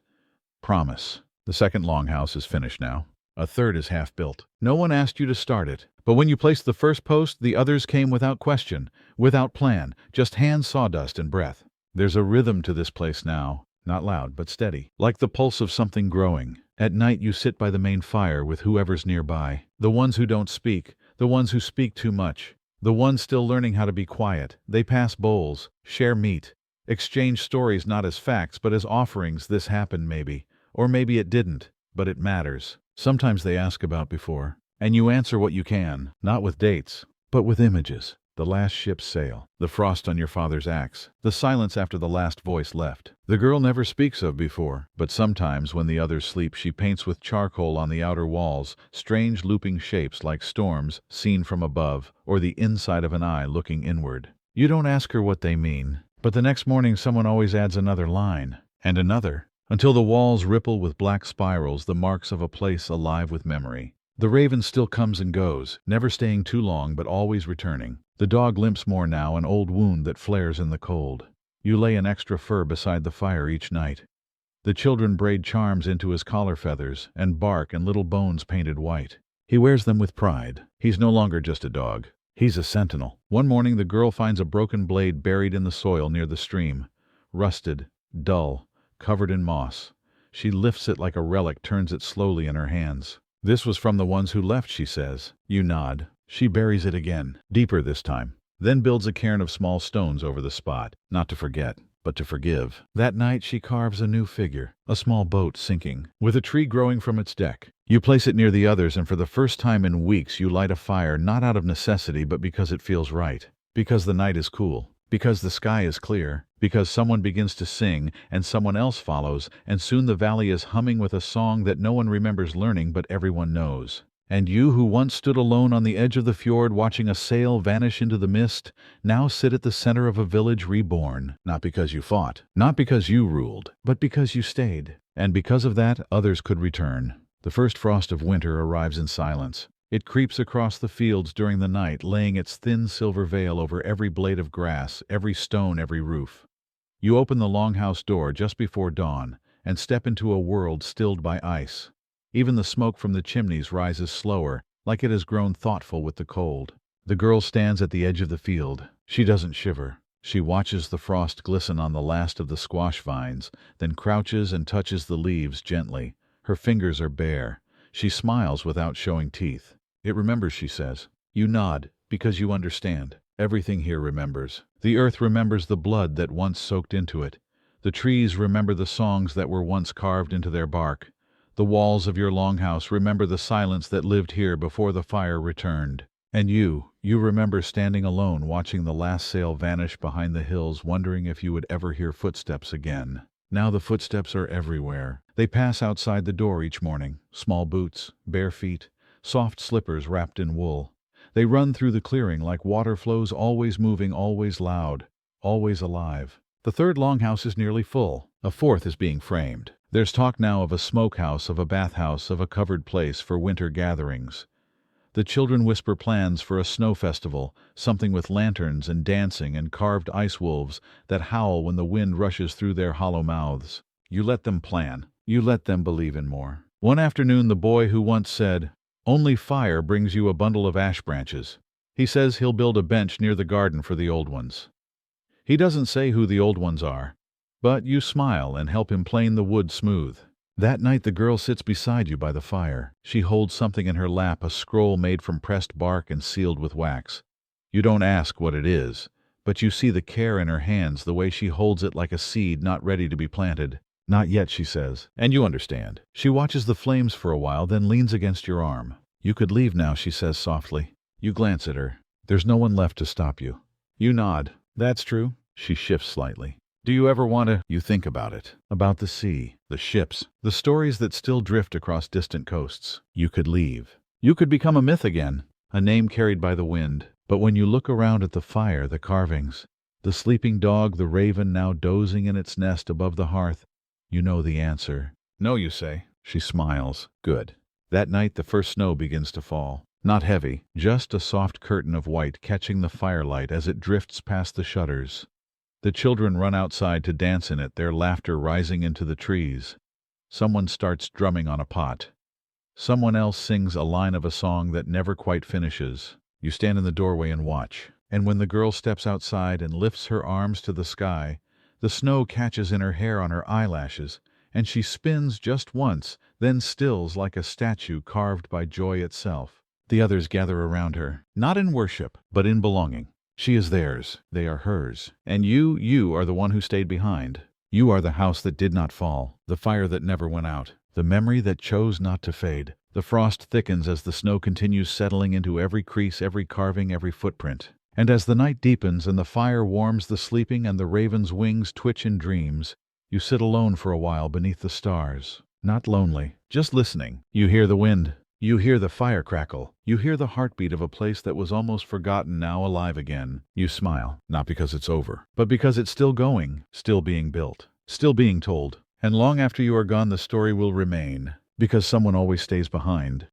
promise. The second longhouse is finished now. A third is half built. No one asked you to start it, but when you placed the first post, the others came without question, without plan, just hand sawdust and breath. There's a rhythm to this place now, not loud but steady, like the pulse of something growing. At night you sit by the main fire with whoever's nearby, the ones who don't speak, the ones who speak too much. The ones still learning how to be quiet. They pass bowls, share meat, exchange stories not as facts but as offerings. This happened maybe, or maybe it didn't, but it matters. Sometimes they ask about before, and you answer what you can, not with dates, but with images. The last ship's sail, the frost on your father's axe, the silence after the last voice left. The girl never speaks of before, but sometimes when the others sleep she paints with charcoal on the outer walls, strange looping shapes like storms seen from above, or the inside of an eye looking inward. You don't ask her what they mean, but the next morning someone always adds another line, and another, until the walls ripple with black spirals, the marks of a place alive with memory. The raven still comes and goes, never staying too long but always returning. The dog limps more now, an old wound that flares in the cold. You lay an extra fur beside the fire each night. The children braid charms into his collar feathers, and bark and little bones painted white. He wears them with pride. He's no longer just a dog. He's a sentinel. One morning the girl finds a broken blade buried in the soil near the stream. Rusted, dull, covered in moss. She lifts it like a relic, turns it slowly in her hands. "This was from the ones who left," she says. You nod. She buries it again, deeper this time, then builds a cairn of small stones over the spot, not to forget, but to forgive. That night she carves a new figure, a small boat sinking, with a tree growing from its deck. You place it near the others, and for the first time in weeks you light a fire, not out of necessity but because it feels right. Because the night is cool. Because the sky is clear. Because someone begins to sing, and someone else follows, and soon the valley is humming with a song that no one remembers learning but everyone knows. And you, who once stood alone on the edge of the fjord watching a sail vanish into the mist, now sit at the center of a village reborn, not because you fought, not because you ruled, but because you stayed. And because of that, others could return. The first frost of winter arrives in silence. It creeps across the fields during the night, laying its thin silver veil over every blade of grass, every stone, every roof. You open the longhouse door just before dawn, and step into a world stilled by ice. Even the smoke from the chimneys rises slower, like it has grown thoughtful with the cold. The girl stands at the edge of the field. She doesn't shiver. She watches the frost glisten on the last of the squash vines, then crouches and touches the leaves gently. Her fingers are bare. She smiles without showing teeth. It remembers, she says. You nod, because you understand. Everything here remembers. The earth remembers the blood that once soaked into it. The trees remember the songs that were once carved into their bark. The walls of your longhouse remember the silence that lived here before the fire returned. And you remember standing alone watching the last sail vanish behind the hills, wondering if you would ever hear footsteps again. Now the footsteps are everywhere. They pass outside the door each morning, small boots, bare feet, soft slippers wrapped in wool. They run through the clearing like water flows, always moving, always loud, always alive. The third longhouse is nearly full. A fourth is being framed. There's talk now of a smokehouse, of a bathhouse, of a covered place for winter gatherings. The children whisper plans for a snow festival, something with lanterns and dancing and carved ice wolves that howl when the wind rushes through their hollow mouths. You let them plan. You let them believe in more. One afternoon the boy who once said, "Only fire," brings you a bundle of ash branches. He says he'll build a bench near the garden for the old ones. He doesn't say who the old ones are, but you smile and help him plane the wood smooth. That night the girl sits beside you by the fire. She holds something in her lap, a scroll made from pressed bark and sealed with wax. You don't ask what it is, but you see the care in her hands, the way she holds it like a seed not ready to be planted. "Not yet," she says, and you understand. She watches the flames for a while, then leans against your arm. "You could leave now," she says softly. You glance at her. There's no one left to stop you. You nod. "That's true." She shifts slightly. "Do you ever want to?" You think about it. About the sea, the ships, the stories that still drift across distant coasts. You could leave. You could become a myth again, a name carried by the wind. But when you look around at the fire, the carvings, the sleeping dog, the raven now dozing in its nest above the hearth, you know the answer. "No," you say. She smiles. Good. That night the first snow begins to fall. Not heavy, just a soft curtain of white catching the firelight as it drifts past the shutters. The children run outside to dance in it, their laughter rising into the trees. Someone starts drumming on a pot. Someone else sings a line of a song that never quite finishes. You stand in the doorway and watch. And when the girl steps outside and lifts her arms to the sky, the snow catches in her hair, on her eyelashes, and she spins just once, then stills like a statue carved by joy itself. The others gather around her, not in worship, but in belonging. She is theirs, they are hers. And you are the one who stayed behind. You are the house that did not fall, the fire that never went out, the memory that chose not to fade. The frost thickens as the snow continues settling into every crease, every carving, every footprint. And as the night deepens and the fire warms the sleeping and the raven's wings twitch in dreams, you sit alone for a while beneath the stars. Not lonely, just listening. You hear the wind. You hear the fire crackle. You hear the heartbeat of a place that was almost forgotten, now alive again. You smile, not because it's over, but because it's still going, still being built, still being told. And long after you are gone, the story will remain, because someone always stays behind.